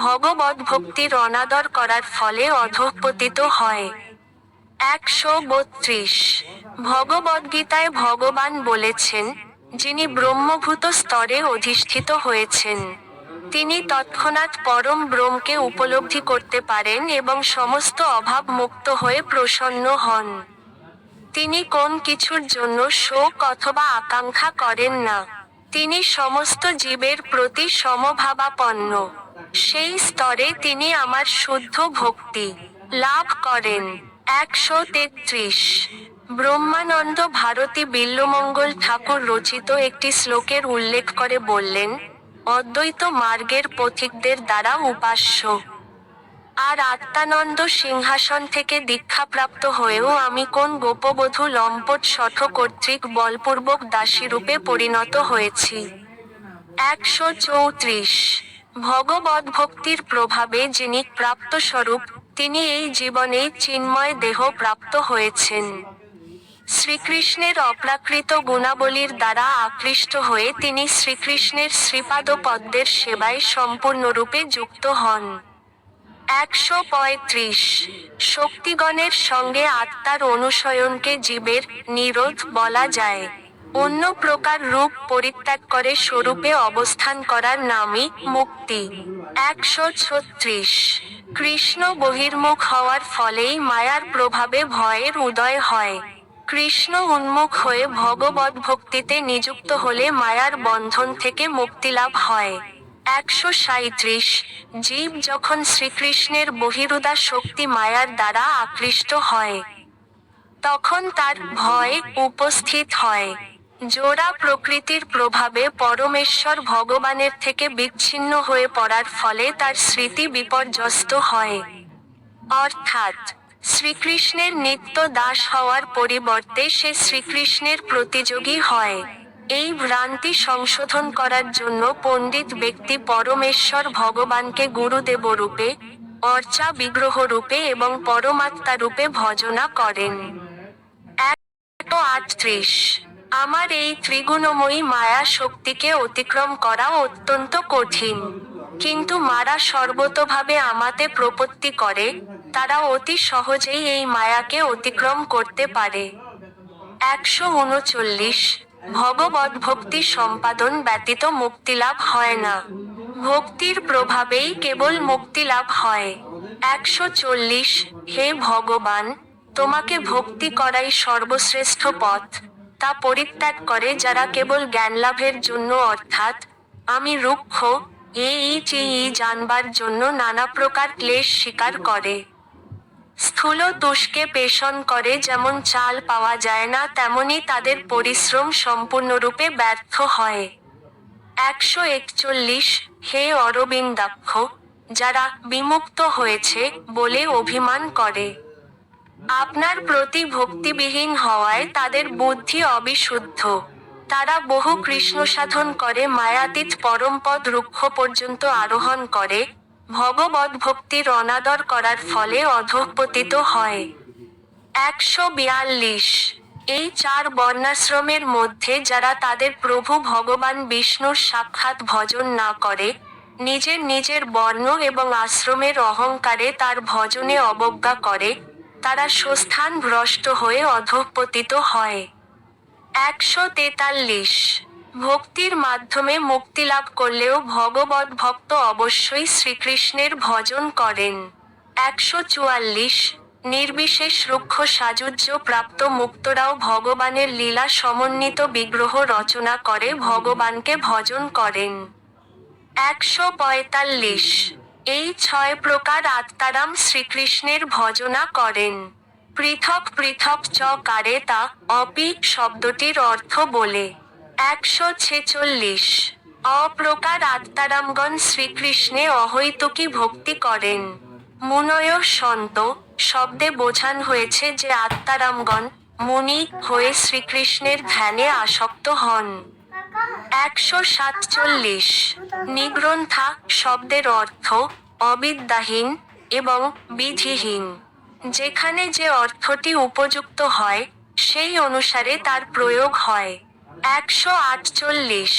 ভগবদ্ভক্তির অনাদর করার ফলে অধঃপতিত হয়। 132 ভগবদ্গীতায় ভগবান বলেছেন, যিনি ব্রহ্মভূত স্তরে অধিষ্ঠিত হয়েছেন, তিনি তৎক্ষণাৎ পরম ব্রহ্মকে উপলব্ধি করতে পারেন এবং সমস্ত অভাব মুক্ত হয়ে প্রসন্ন হন। তিনি কোন কিছুর জন্য শোক অথবা আকাঙ্ক্ষা করেন না। তিনি সমস্ত জীবের প্রতি সমভাবাপন্ন। সেই স্তরে তিনি আমার শুদ্ধ ভক্তি লাভ করেন। 133 ব্রহ্মানন্দ ভারতী বিল্বমঙ্গল ঠাকুর রচিত একটি শ্লোকের উল্লেখ করে বললেন, অদ্বৈত মার্গের পথিকদের দ্বারা উপাস্য। আর আত্মানন্দ সিংহাসন থেকে দীক্ষাপ্রাপ্ত হয়েও আমি কোন গোপবধূ লম্পট শঠ কর্তৃক বলপূর্বক দাসীরূপে পরিণত হয়েছি। 134 ভগবদ্ভক্তির প্রভাবে যিনি প্রাপ্তস্বরূপ, তিনি এই জীবনেই চিন্ময় দেহ প্রাপ্ত হয়েছেন। শ্রীকৃষ্ণের অপ্রাকৃত গুণাবলীর দ্বারা আকৃষ্ট হয়ে তিনি শ্রীকৃষ্ণের শ্রীপাদ পদ্মের সেবায় সম্পূর্ণরূপে যুক্ত হন। 135 শক্তিগণের সঙ্গে আত্মার অনুশয়নকে জীবের নিরোধ বলা যায়। অন্য প্রকার রূপ পরিত্যাগ করে স্বরূপে অবস্থান করার নামই মুক্তি। 136 কৃষ্ণ বহির্মুখ হওয়ার ফলেই মায়ার প্রভাবে ভয়ের উদয় হয়। কৃষ্ণ উন্মুখ হয়ে ভগবদ্ভক্তিতে নিযুক্ত হলে মায়ার বন্ধন থেকে মুক্তিলাভ হয়। 137 জীব যখন শ্রীকৃষ্ণের বহিরুদা শক্তি মায়ার দ্বারা আকৃষ্ট হয়, তখন তার ভয় উপস্থিত হয়। জোড়া প্রকৃতির প্রভাবে পরমেশ্বর ভগবানের থেকে বিচ্ছিন্ন হয়ে পড়ার ফলে তার স্মৃতি বিপর্যস্ত হয়। অর্থাৎ শ্রীকৃষ্ণের নিত্য দাস হওয়ার পরিবর্তে সে শ্রীকৃষ্ণের প্রতিযোগী হয়। এই ভ্রান্তি সংশোধন করার জন্য পণ্ডিত ব্যক্তি পরমেশ্বর ভগবানকে গুরুদেবরূপে, অর্চা বিগ্রহরূপে এবং পরমাত্মারূপে ভজনা করেন। 138 আমার এই ত্রিগুণময়ী মায়া শক্তিকে অতিক্রম করা অত্যন্ত কঠিন। কিন্তু মারা সর্বতোভাবে আমাতে প্রপত্তি করে, তারা অতি সহজেই এই মায়াকে অতিক্রম করতে পারে। 139 ভগবদ্ভক্তি সম্পাদন ব্যতীত মুক্তিলাভ হয় না। ভক্তির প্রভাবেই কেবল মুক্তিলাভ হয়। 140 হে ভগবান, তোমাকে ভক্তি করাই সর্বশ্রেষ্ঠ পথ, তা পরিত্যাগ করে যারা কেবল জ্ঞানলাভের জন্য অর্থাৎ আমি রুক্ষ এই জানবার জন্য নানা প্রকার ক্লেশ স্বীকার করে। স্থূল তুষকে পেষণ করে যেমন চাল পাওয়া যায় না, তেমনি তাদের পরিশ্রম সম্পূর্ণরূপে ব্যর্থ হয়। 141 হে অরবিন্দাক্ষ, যারা বিমুক্ত হয়েছে বলে অভিমান করে, আপনার প্রতি ভক্তিবিহীন হওয়ায় তাদের বুদ্ধি অবিশুদ্ধ। তারা বহু কৃষ্ণ সাধন করে মায়াতীত পরমপদ রুক্ষ পর্যন্ত আরোহণ করে, ভগবদ্ভক্তির অনাদর করার ফলে অধঃপতিত হয়। 142 এই 4 বর্ণাশ্রমের মধ্যে যারা তাদের প্রভু ভগবান বিষ্ণুর সাক্ষাৎ ভজন না করে, নিজের নিজের বর্ণ এবং আশ্রমের অহংকারে তার ভজনে অবজ্ঞা করে, তারা স্বস্থান ভ্রষ্ট হয়ে অধঃপতিত হয়। 143 ভক্তির মাধ্যমে মুক্তিলাভ করলেও ভগবদ্ভক্ত অবশ্যই শ্রীকৃষ্ণের ভজন করেন। 144 নির্বিশেষ রুক্ষ সাযুজ্য প্রাপ্ত মুক্তরাও ভগবানের লীলা সমন্বিত বিগ্রহ রচনা করে ভগবানকে ভজন করেন। 145 এই 6 প্রকার আত্মারাম শ্রীকৃষ্ণের ভজনা করেন। পৃথক পৃথক কারে তা অপি শব্দটির অর্থ বলে। 146 অপ্রকার আত্মারামগণ শ্রীকৃষ্ণে অহৈতুকী ভক্তি করেন। মুনয় সন্ত শব্দে বোঝান হয়েছে যে আত্মারামগণ মুনি হয়ে শ্রীকৃষ্ণের ধ্যানে আসক্ত হন। 147 নিগ্রন্থা শব্দের অর্থ অবিদ্যাহীন এবং বিধিহীন। যেখানে যে অর্থটি উপযুক্ত হয়, সেই অনুসারে তার প্রয়োগ হয়। 148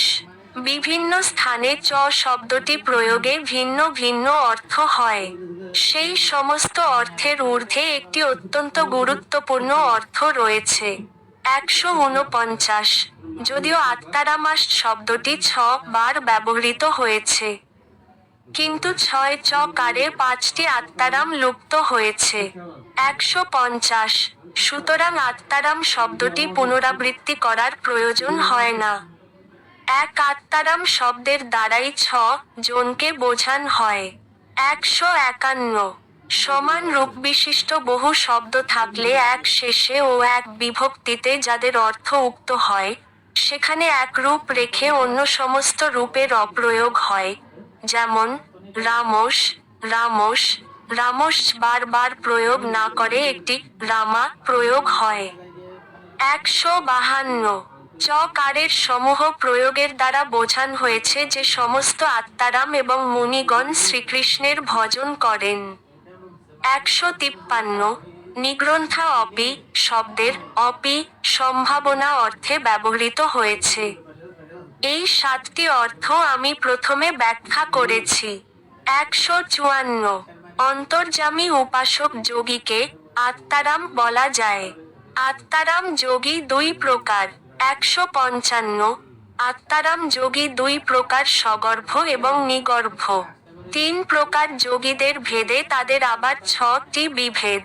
বিভিন্ন স্থানে শব্দটি প্রয়োগে ভিন্ন ভিন্ন অর্থ হয়। সেই সমস্ত অর্থের ঊর্ধ্বে একটি অত্যন্ত গুরুত্বপূর্ণ অর্থ রয়েছে। 149 যদিও আত্মারামাস শব্দটি 6 বার ব্যবহৃত হয়েছে, কিন্তু 6 কারে 5টি আত্মারাম লুপ্ত হয়েছে। 150 সুতরাং আত্মারাম শব্দটি পুনরাবৃত্তি করার প্রয়োজন হয় না। এক আত্মারাম শব্দের দ্বারাই 6 জনকে বোঝান হয়। 151 সমান রূপবিশিষ্ট বহু শব্দ থাকলে এক শেষে ও এক বিভক্তিতে যাদের অর্থ উক্ত হয়, সেখানে এক রূপ রেখে অন্য সমস্ত রূপের অপ্রয়োগ হয়, যেমন রামস রামস রামস বারবার প্রয়োগ না করে একটি রামা প্রয়োগ হয়। 152 কারের সমূহ প্রয়োগের দ্বারা বোঝান হয়েছে যে সমস্ত আত্মারাম এবং মুনিগণ শ্রীকৃষ্ণের ভজন করেন। 153 নিগ্রন্থা অপি শব্দের অপি সম্ভাবনা অর্থে ব্যবহৃত হয়েছে। এই 7টি অর্থ আমি প্রথমে ব্যাখ্যা করেছি। 154 অন্তর্যামী উপাসক যোগীকে আত্মারাম বলা যায়। আত্মারাম যোগী 2 প্রকার। 155 আত্মারাম যোগী 2 প্রকার, সগর্ভ এবং নিগর্ভ। 3 প্রকার যোগীদের ভেদে তাদের আবার 6টি বিভেদ।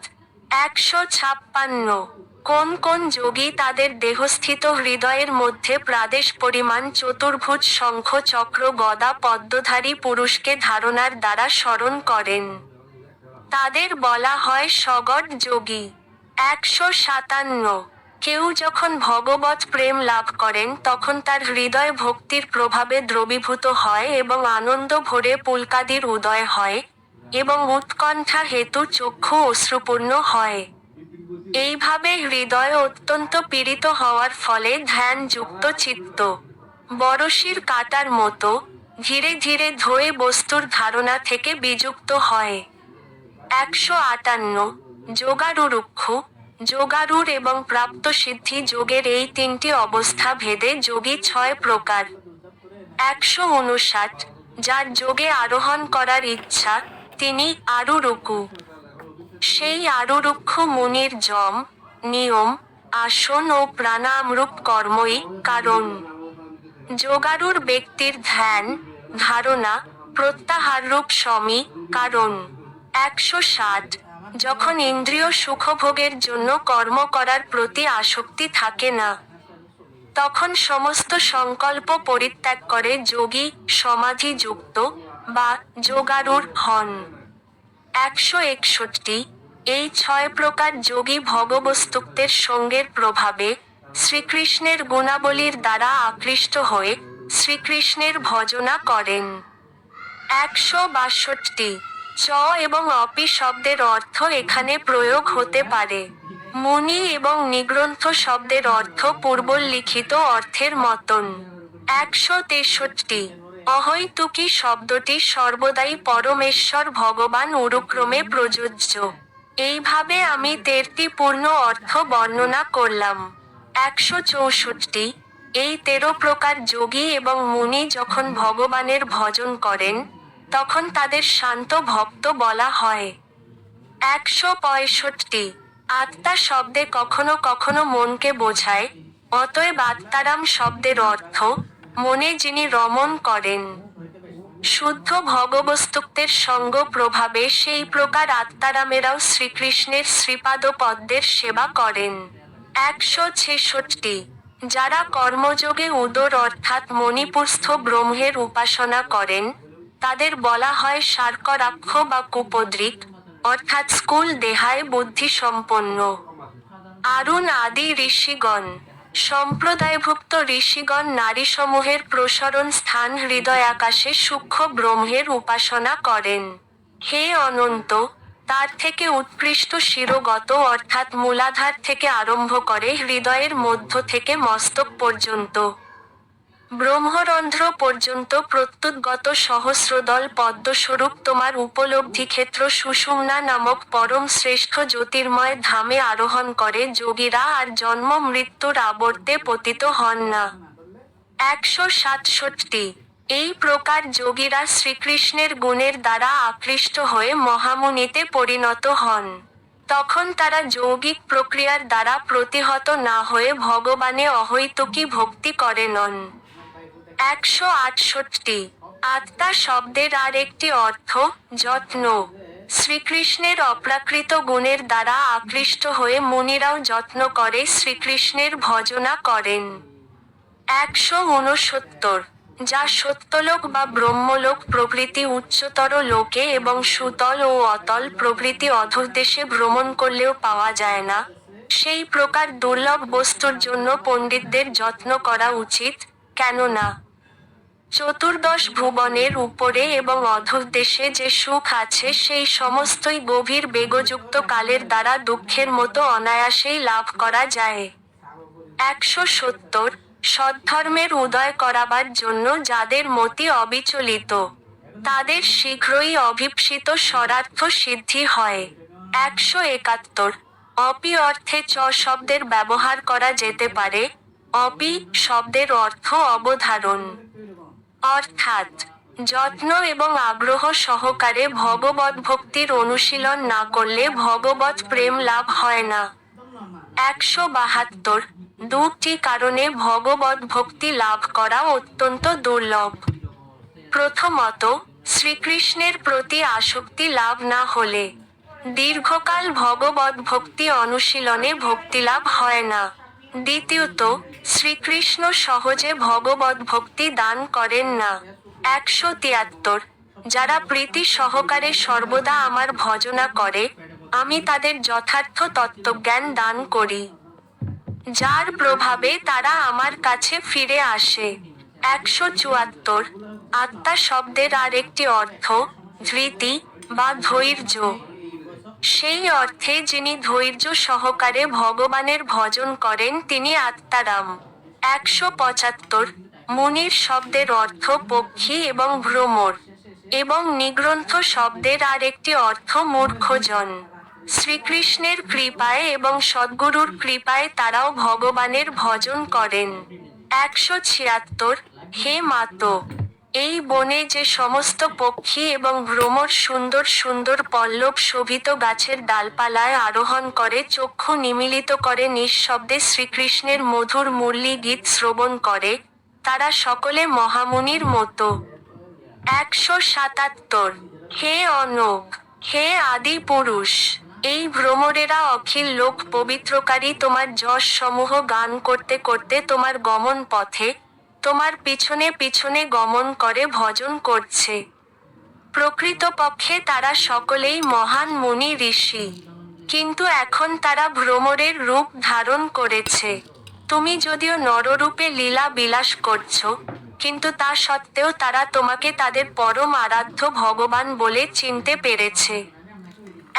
156 কোন কোন যোগী তাদের দেহস্থিত হৃদয়ের মধ্যে প্রাদেশ পরিমাণ চতুর্ভুজ শঙ্খ চক্র গদা পদ্মধারী পুরুষকে ধারণার দ্বারা স্মরণ করেন, তাদের বলা হয় সগট যোগী। 157 কেউ যখন ভগবৎ প্রেম লাভ করেন তখন তার হৃদয় ভক্তির প্রভাবে দ্রবীভূত হয় এবং আনন্দ ভরে পুলকাদির উদয় হয়, এবং উৎকণ্ঠা হেতু চক্ষু অশ্রুপূর্ণ হয়। এইভাবে হৃদয় অত্যন্ত পীড়িত হওয়ার ফলে ধ্যানযুক্ত চিত্ত বড়শির কাঁটার মতো ধীরে ধীরে ধোয়ে বস্তুর ধারণা থেকে বিযুক্ত হয়। 158 যোগারুরুক্ষ যোগারুর এবং প্রাপ্ত সিদ্ধি যোগের এই তিনটি অবস্থা ভেদে যোগী 6 প্রকার। 159 যার যোগে আরোহণ করার ইচ্ছা, তিনি আরুরুকু। সেই আরুরুক্ষ মুনির যম, নিয়ম, আসন ও প্রাণায়ামরূপ কর্মই কারণ। যোগারুর ব্যক্তির ধ্যান, ধারণা, প্রত্যাহাররূপ সমী কারণ। 160 যখন ইন্দ্রিয় সুখভোগের জন্য কর্ম করার প্রতি আসক্তি থাকে না, তখন সমস্ত সংকল্প পরিত্যাগ করে যোগী সমাধিযুক্ত বা যোগারুর হন। 161 এই 6 প্রকার যোগী ভগবস্তুত্বের সঙ্গের প্রভাবে শ্রীকৃষ্ণের গুণাবলীর দ্বারা আকৃষ্ট হয়ে শ্রীকৃষ্ণের ভজনা করেন। 162 চ এবং অপি শব্দের অর্থ এখানে প্রয়োগ হতে পারে। মুনি এবং নিগ্রন্থ শব্দের অর্থ পূর্বলিখিত অর্থের মতন। 163 অহৈতুকী শব্দটি সর্বদাই পরমেশ্বর ভগবান উরুক্রমে প্রযোজ্য। এইভাবে আমি 13টি পূর্ণ অর্থ বর্ণনা করলাম। 164 এই 13 প্রকার যোগী এবং মুনি যখন ভগবানের ভজন করেন, তখন তাদের শান্ত ভক্ত বলা হয়। 165 আত্মা শব্দে কখনো কখনো মনকে বোঝায়, অতএব আত্মারাম শব্দের অর্থ মনে যিনি রমণ করেন। শুদ্ধ ভগবস্তুত্বের সঙ্গ প্রভাবে সেই প্রকার আত্মারামেরাও শ্রীকৃষ্ণের শ্রীপাদ পদ্মের সেবা করেন। 166 যারা কর্মযোগে উদর অর্থাৎ মণিপুরস্থ ব্রহ্মের উপাসনা করেন, তাদের বলা হয় শার্করাক্ষ বা কুপদ্রিক, অর্থাৎ স্থূল দেহায় বুদ্ধি সম্পন্ন। আরুণ আদি ঋষিগণ সম্প্রদায়ভুক্ত ঋষিগণ নারীসমূহের প্রসরণ স্থান হৃদয় আকাশে সূক্ষ্ম ব্রহ্মের উপাসনা করেন। হে অনন্ত, তার থেকে উৎকৃষ্ট শিরোগত অর্থাৎ মূলাধার থেকে আরম্ভ করে হৃদয়ের মধ্য থেকে মস্তক পর্যন্ত ব্রহ্মরন্ধ্র পর্যন্ত প্রত্যুৎগত সহস্রদল পদ্মস্বরূপ তোমার উপলব্ধিক্ষেত্র সুষুম্না নামক পরম শ্রেষ্ঠ জ্যোতির্ময় ধামে আরোহণ করে যোগীরা আর জন্ম মৃত্যুর আবর্তে পতিত হন না। 167 এই প্রকার যোগীরা শ্রীকৃষ্ণের গুণের দ্বারা আকৃষ্ট হয়ে মহামুনিতে পরিণত হন। তখন তারা যৌগিক প্রক্রিয়ার দ্বারা প্রতিহত না হয়ে ভগবানে অহৈতুকী ভক্তি করে নন। 168 আত্মা শব্দের আর একটি অর্থ যত্ন। শ্রীকৃষ্ণের অপ্রাকৃত গুণের দ্বারা আকৃষ্ট হয়ে মুনিরাও যত্ন করে শ্রীকৃষ্ণের ভজনা করেন। 169 যা সত্যলোক বা ব্রহ্মলোক প্রভৃতি উচ্চতর লোকে এবং সুতল ও অতল প্রভৃতি অধোদেশে ভ্রমণ করলেও পাওয়া যায় না, সেই প্রকার দুর্লভ বস্তুর জন্য পণ্ডিতদের যত্ন করা উচিত, কেননা চতুর্দশ ভুবনের উপরে এবং অধোদেশে যে সুখ আছে সেই সমস্তই গভীর বেগযুক্ত কালের দ্বারা দুঃখের মতো অনায়াসেই লাভ করা যায়। 170 সদ্ধর্মের উদয় করাবার জন্য যাদের মতি অবিচলিত, তাদের শীঘ্রই অভীপ্সিত স্বরার্থ সিদ্ধি হয়। 171 অপি অর্থে চ শব্দের ব্যবহার করা যেতে পারে। অপি শব্দের অর্থ অবধারণ, অর্থাৎ যত্ন এবং আগ্রহ সহকারে ভগবৎ ভক্তির অনুশীলন না করলে ভগবৎ প্রেম লাভ হয় না। 172 দুটি কারণে ভগবৎ ভক্তি লাভ করা অত্যন্ত দুর্লভ। প্রথমত, শ্রীকৃষ্ণের প্রতি আসক্তি লাভ না হলে দীর্ঘকাল ভগবৎ ভক্তি অনুশীলনে ভক্তিলাভ হয় না। দ্বিতীয়ত, শ্রীকৃষ্ণ সহজে ভগবৎ ভক্তি দান করেন না। 173 যারা প্রীতি সহকারে সর্বদা আমার ভজনা করে, আমি তাদের যথার্থ তত্ত্বজ্ঞান দান করি, যার প্রভাবে তারা আমার কাছে ফিরে আসে। 174 আত্মা শব্দের আর একটি অর্থ ধৃতি বা ধৈর্য। সেই অর্থে যিনি ধৈর্য সহকারে ভগবানের ভজন করেন তিনি আত্মারাম। 175 মুনির শব্দের অর্থ পক্ষী এবং ভ্রমর, এবং নিগ্রন্থ শব্দের আর একটি অর্থ মূর্খজন। শ্রীকৃষ্ণের কৃপায় এবং সদ্গুরুর কৃপায় তারাও ভগবানের ভজন করেন। 176 হে মাতো, এই বনে যে সমস্ত পক্ষী এবং ভ্রমর সুন্দর সুন্দর পল্লব শোভিত গাছের ডালপালায় আরোহণ করে চক্ষু নিমীলিত করে নিঃশব্দে শ্রীকৃষ্ণের মধুর মুরলী গীত শ্রবণ করে, তারা সকলে মহামুনির মতো। 177 হে অনঘ, হে আদি পুরুষ, এই ভ্রমরেরা অখিল লোক পবিত্রকারী তোমার যশ সমূহ গান করতে করতে তোমার গমন পথে, তোমার পিছনে পিছনে গমন করে ভজন করছে। প্রকৃতপক্ষে তারা সকলেই মহান মুনি ঋষি, কিন্তু এখন তারা ভ্রমরের রূপ ধারণ করেছে। তুমি যদিও নররূপে লীলা বিলাস করছো, কিন্তু তা সত্ত্বেও তারা তোমাকে তাদের পরম আরাধ্য ভগবান বলে চিনতে পেরেছে।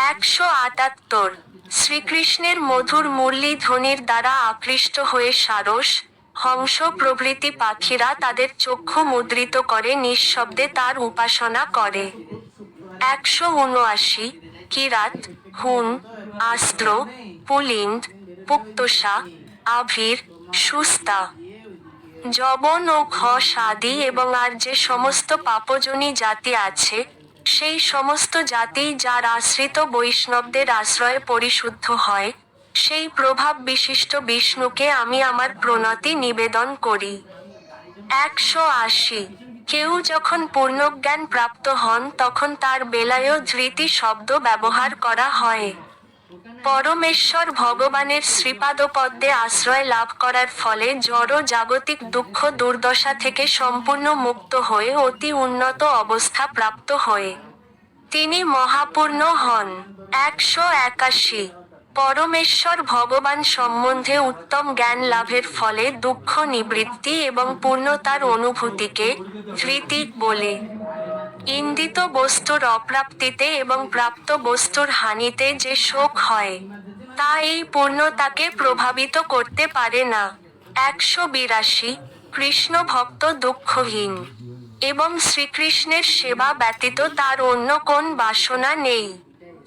178 শ্রীকৃষ্ণের মধুর মুরলী ধ্বনির দ্বারা আকৃষ্ট হয়ে সারস, হংস প্রভৃতি পাখিরা তাদের চক্ষু মুদ্রিত করে নিঃশব্দে তার উপাসনা করে। 179 কিরাত, হুন, আস্ত্র, পুলিন্দ, পুক্তসা, আভির, সুস্তা, যবন ও ঘষ আদি এবং আর যে সমস্ত পাপজনী জাতি আছে, সেই সমস্ত জাতিই যার আশ্রিত বৈষ্ণবদের আশ্রয়ে পরিশুদ্ধ হয়, সেই প্রভাব বিশিষ্ট বিষ্ণুকে আমি আমার প্রণতি নিবেদন করি। 180 কেউ যখন পূর্ণজ্ঞান প্রাপ্ত হন তখন তার বেলায়ও ধৃতি শব্দ ব্যবহার করা হয়। পরমেশ্বর ভগবানের শ্রীপাদপদ্মে আশ্রয় লাভ করার ফলে জড় জাগতিক দুঃখ দুর্দশা থেকে সম্পূর্ণ মুক্ত হয়ে অতি উন্নত অবস্থা প্রাপ্ত হয়ে তিনি মহাপূর্ণ হন। 181 পরমেশ্বর ভগবান সম্বন্ধে উত্তম জ্ঞান লাভের ফলে দুঃখ নিবৃত্তি এবং পূর্ণতার অনুভূতিকে ধৃতি বলে। ইন্দিত বস্তুর অপ্রাপ্তিতে এবং প্রাপ্ত বস্তুর হানিতে যে শোক হয়, তা এই পূর্ণতাকে প্রভাবিত করতে পারে না। 182 কৃষ্ণ ভক্ত দুঃখহীন, এবং শ্রীকৃষ্ণের সেবা ব্যতীত তার অন্য কোন বাসনা নেই।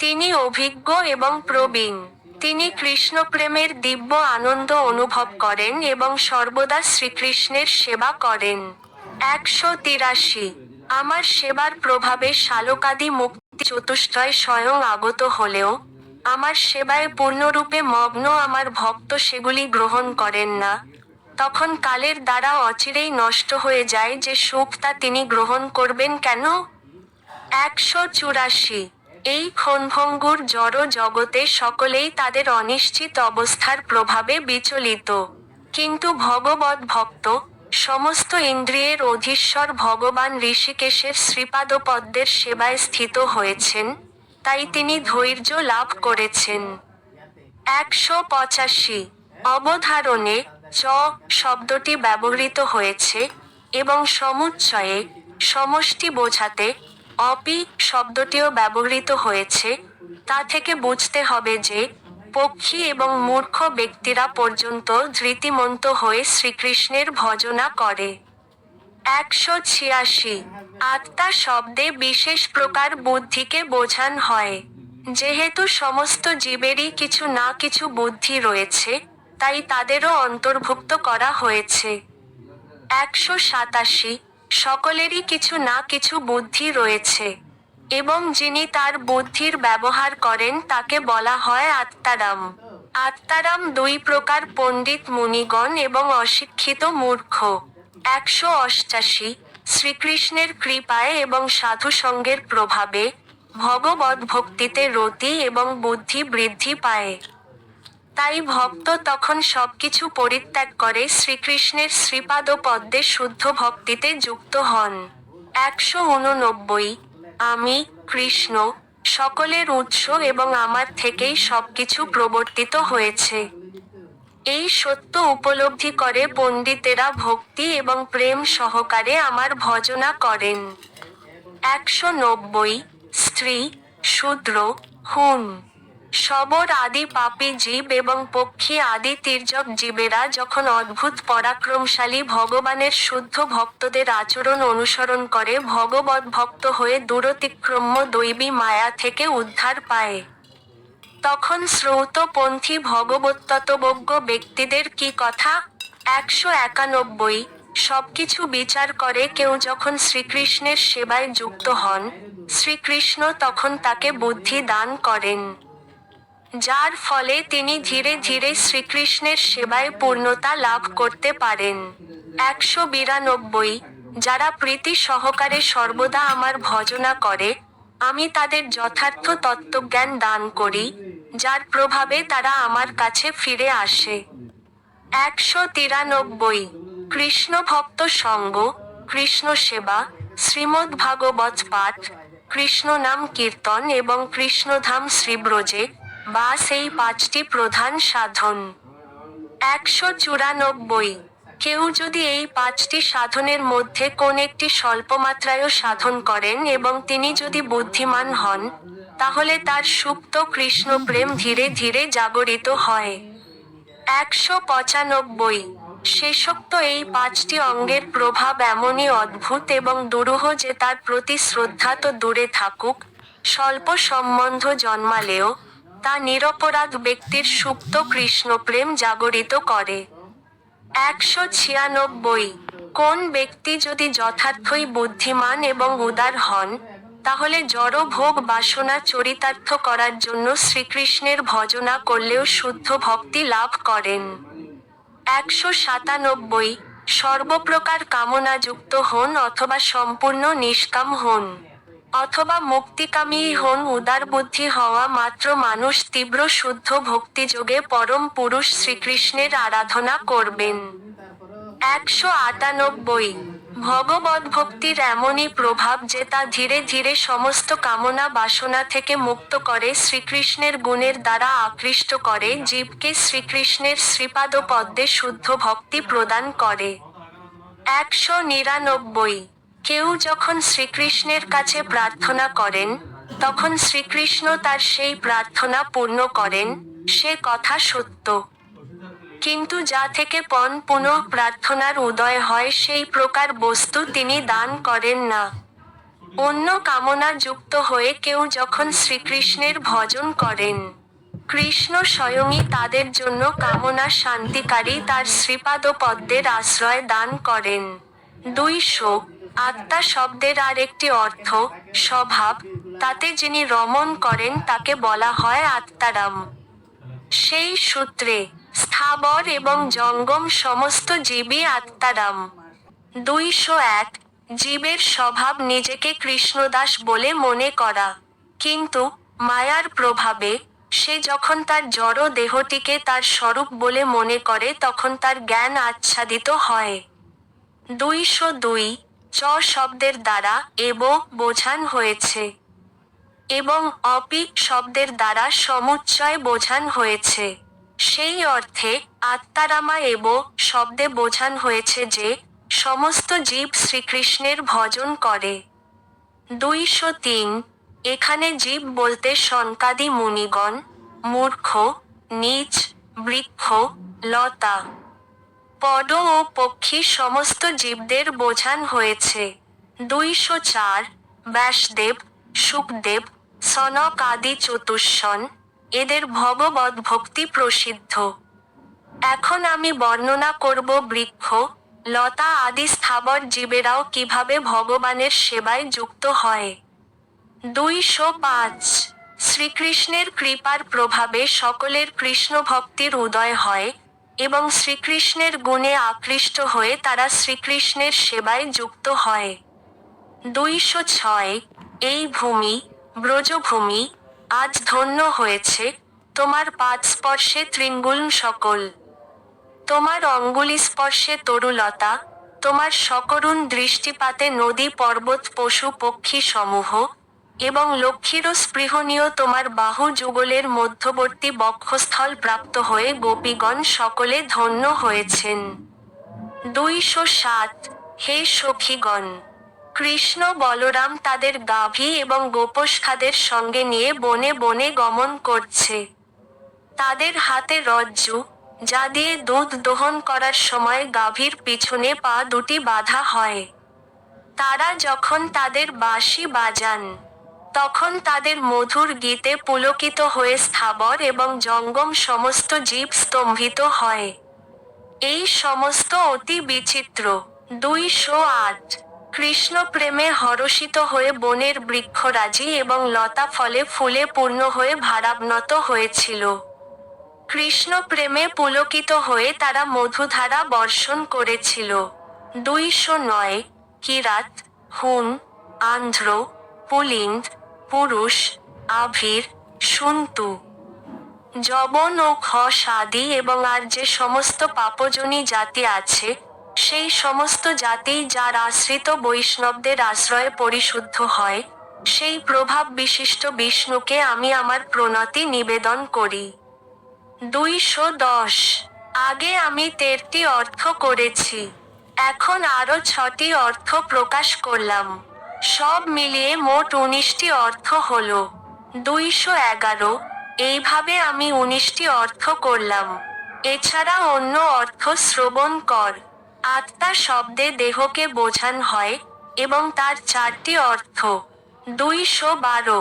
তিনি অভিজ্ঞ এবং প্রবীণ। তিনি কৃষ্ণপ্রেমের দিব্য আনন্দ অনুভব করেন এবং সর্বদা শ্রীকৃষ্ণের সেবা করেন। 183 আমার সেবার প্রভাবে শালকাদি মুক্তি চতুষ্টয় স্বয়ং আগত হলেও, আমার সেবায় পূর্ণরূপে মগ্ন আমার ভক্ত সেগুলি গ্রহণ করেন না, তখন কালের দ্বারা অচিরেই নষ্ট হয়ে যায় যে সুখ তা তিনি গ্রহণ করবেন কেন? 184 এই ক্ষণভঙ্গুর জড় জগতে সকলেই তাদের অনিশ্চিত অবস্থার প্রভাবে বিচলিত, কিন্তু ভগবদ্ ভক্ত, সমস্ত ইন্দ্রিয়ের অধীশ্বর ভগবান ঋষিকেশের শ্রীপাদপদ্মের সেবায় স্থিত হয়েছেন, তাই তিনি ধৈর্য লাভ করেছেন। 185 অবধারণে চ শব্দটি ব্যবহৃত হয়েছে, এবং সমুচ্চয়ে সমষ্টি বোঝাতে অপি শব্দটিও ব্যবহৃত হয়েছে। তা থেকে বুঝতে হবে যে, পক্ষী এবং মূর্খ ব্যক্তিরা পর্যন্ত ধৃতিমন্ত হয়ে শ্রীকৃষ্ণের ভজনা করে। 186 আত্মা শব্দে বিশেষ প্রকার বুদ্ধিকে বোঝান হয়। যেহেতু সমস্ত জীবেরই কিছু না কিছু বুদ্ধি রয়েছে, তাই তাদেরও অন্তর্ভুক্ত করা হয়েছে। 187 সকলেরই কিছু না কিছু বুদ্ধি রয়েছে, এবং যিনি তার বুদ্ধির ব্যবহার করেন তাকে বলা হয় আত্মারাম। আত্মারাম দুই প্রকার: পণ্ডিত মুনিগণ এবং অশিক্ষিত মূর্খ। 188 শ্রীকৃষ্ণের কৃপায় এবং সাধুসঙ্গের প্রভাবে ভগবদ্ভক্তিতে রতি এবং বুদ্ধি বৃদ্ধি পায়। তাই ভক্ত তখন সবকিছু পরিত্যাগ করে শ্রীকৃষ্ণের শ্রীপাদপদ্মে শুদ্ধ ভক্তিতে যুক্ত হন। 189 আমি, কৃষ্ণ, সকলের উৎস এবং আমার থেকেই সবকিছু প্রবর্তিত হয়েছে। এই সত্য উপলব্ধি করে পণ্ডিতেরা ভক্তি এবং প্রেম সহকারে আমার ভজনা করেন। 190 স্ত্রী, শূদ্র, হুন, শবর আদি পাপী জীব এবং পক্ষী আদি তির্যক জীবেরা যখন অদ্ভুত পরাক্রমশালী ভগবানের শুদ্ধ ভক্তদের আচরণ অনুসরণ করে ভগবদ্ ভক্ত হয়ে দূরতিক্রম্য দৈবী মায়া থেকে উদ্ধার পায়, তখন শ্রৌতপন্থী ভগবত্তত্ত্বজ্ঞ ব্যক্তিদের কি কথা? 191 সবকিছু বিচার করে কেউ যখন শ্রীকৃষ্ণের সেবায় যুক্ত হন, শ্রীকৃষ্ণ তখন তাকে বুদ্ধি দান করেন, যার ফলে তিনি ধীরে ধীরে শ্রীকৃষ্ণের সেবায় পূর্ণতা লাভ করতে পারেন। 192 যারা প্রীতি সহকারে সর্বদা আমার ভজনা করে, আমি তাদের যথার্থ তত্ত্বজ্ঞান দান করি, যার প্রভাবে তারা আমার কাছে ফিরে আসে। 193 কৃষ্ণ ভক্ত সঙ্গ, কৃষ্ণ সেবা, শ্রীমদ্ ভাগবত পাঠ, কৃষ্ণ নাম কীর্তন এবং কৃষ্ণধাম শ্রীব্রজে বাস এই 5টি প্রধান সাধন। 194 কেউ যদি এই 5টি সাধনের মধ্যে কোন একটি স্বল্পমাত্রায়ও সাধন করেন এবং তিনি যদি বুদ্ধিমান হন, তাহলে তার সুপ্ত কৃষ্ণ প্রেম ধীরে ধীরে জাগরিত হয়। 195 শেষোক্ত এই 5টি অঙ্গের প্রভাব এমনই অদ্ভুত এবং দুরূহ যে তার প্রতি শ্রদ্ধা তো দূরে থাকুক, স্বল্প সম্বন্ধ জন্মালেও তা নিরপরাধ ব্যক্তির সুপ্ত কৃষ্ণপ্রেম জাগরিত করে। 196 কোন ব্যক্তি যদি যথার্থই বুদ্ধিমান এবং উদার হন, তাহলে জড় ভোগ বাসনা চরিতার্থ করার জন্য শ্রীকৃষ্ণের ভজনা করলেও শুদ্ধ ভক্তি লাভ করেন। 197 সর্বপ্রকার কামনাযুক্ত হন অথবা সম্পূর্ণ নিষ্কাম হন, অথবা মুক্তিকামী হন, উদারবুদ্ধি হওয়া মাত্র মানুষ তীব্র শুদ্ধ ভক্তিযোগে পরম পুরুষ শ্রীকৃষ্ণের আরাধনা করবেন। 198 ভগবদ্ভক্তির এমনই প্রভাব যে তা ধীরে ধীরে সমস্ত কামনা বাসনা থেকে মুক্ত করে শ্রীকৃষ্ণের গুণের দ্বারা আকৃষ্ট করে জীবকে শ্রীকৃষ্ণের শ্রীপাদপদ্মে শুদ্ধ ভক্তি প্রদান করে। 199 কেউ যখন শ্রীকৃষ্ণের কাছে প্রার্থনা করেন, তখন শ্রীকৃষ্ণ তার সেই প্রার্থনা পূর্ণ করেন, সে কথা সত্য। কিন্তু যা থেকে পুনঃ প্রার্থনার উদয় হয় সেই প্রকার বস্তু তিনি দান করেন না। অন্য কামনা যুক্ত হয়ে কেউ যখন শ্রীকৃষ্ণের ভজন করেন, কৃষ্ণ স্বয়ংই তাদের জন্য কামনা শান্তিকারী তার শ্রীপাদপদ্মের আশ্রয় দান করেন। 200 আত্মা শব্দের আর একটি অর্থ স্বভাব, তাতে যিনি রমণ করেন তাকে বলা হয় আত্মারাম। সেই সূত্রে স্থাবর এবং জঙ্গম সমস্ত জীবই আত্মারাম। 201 জীবের স্বভাব নিজেকে কৃষ্ণদাস বলে মনে করা, কিন্তু মায়ার প্রভাবে সে যখন তার জড় দেহটিকে তার স্বরূপ বলে মনে করে তখন তার জ্ঞান আচ্ছাদিত হয়। 202 চ শব্দের দ্বারা এব বোঝান হয়েছে এবং অপি শব্দের দ্বারা সমুচ্চয় বোঝান হয়েছে। সেই অর্থে আত্মারামা এব শব্দে বোঝান হয়েছে যে সমস্ত জীব শ্রীকৃষ্ণের ভজন করে। 203 এখানে জীব বলতে সনকাদি মুনিগণ, মূর্খ, নীচ, বৃক্ষ, লতা, পদ ও পক্ষী সমস্ত জীবদের বোঝান হয়েছে। 204 ব্যাসদেব, শুকদেব, সনক আদি চতুষ্ষণ, এদের ভগবদ্ ভক্তি প্রসিদ্ধ। এখন আমি বর্ণনা করব বৃক্ষ, লতা আদি স্থাবর জীবেরাও কিভাবে ভগবানের সেবায় যুক্ত হয়। 205 শ্রীকৃষ্ণের কৃপার প্রভাবে সকলের কৃষ্ণ ভক্তির উদয় হয় এবং শ্রীকৃষ্ণের গুণে আকৃষ্ট হয়ে তারা শ্রীকৃষ্ণের সেবায় যুক্ত হয়। 206 এই ভূমি, ব্রজভূমি, আজ ধন্য হয়েছে তোমার পাদ স্পর্শে তৃঙ্গুল সকল, তোমার অঙ্গুলি স্পর্শে তরুলতা, তোমার সকরুণ দৃষ্টিপাতে নদী পর্বত পশু পক্ষী সমূহ এবং লক্ষ্মীরও স্পৃহণীয় তোমার বাহু যুগলের মধ্যবর্তী বক্ষস্থল প্রাপ্ত হয়ে গোপীগণ সকলে ধন্য হয়েছেন। 207 হে সখীগণ, কৃষ্ণ বলরাম তাদের গাভী এবং গোপোষখাদের সঙ্গে নিয়ে বনে বনে গমন করছে। তাদের হাতে রজ্জু, যা দিয়ে দুধ দোহন করার সময় গাভীর পিছনে পা দুটি বাঁধা হয়। তারা যখন তাদের বাঁশি বাজান, তখন তাদের মধুর গীতে পুলকিত হয়ে স্থাবর এবং জঙ্গম সমস্ত জীব স্তম্ভিত হয়। এই সমস্ত অতি বিচিত্র। 208 কৃষ্ণ প্রেমে হরষিত হয়ে বনের বৃক্ষরাজি এবং লতা ফলে ফুলে পূর্ণ হয়ে ভারাবনত হয়েছিল। কৃষ্ণ প্রেমে পুলকিত হয়ে তারা মধুধারা বর্ষণ করেছিল। 209 কিরাত, হুন, আন্ধ্র, পুলিন্দ, পুরুষ, আভির, সুন্তু, যবন ও ঘষ আদি এবং আর যে সমস্ত পাপজনী জাতি আছে, সেই সমস্ত জাতি যার আশ্রিত বৈষ্ণবদের আশ্রয়ে পরিশুদ্ধ হয়, সেই প্রভাব বিশিষ্ট বিষ্ণুকে আমি আমার প্রণতি নিবেদন করি। 210 আগে আমি 13টি অর্থ করেছি, এখন আরও 6টি অর্থ প্রকাশ করলাম। সব মিলিয়ে মোট 19টি অর্থ হল। 211 এইভাবে আমি 19টি অর্থ করলাম। এছাড়া অন্য অর্থ শ্রবণ কর। আত্মা শব্দে দেহকে বোঝান হয়, এবং তার 4টি অর্থ। 212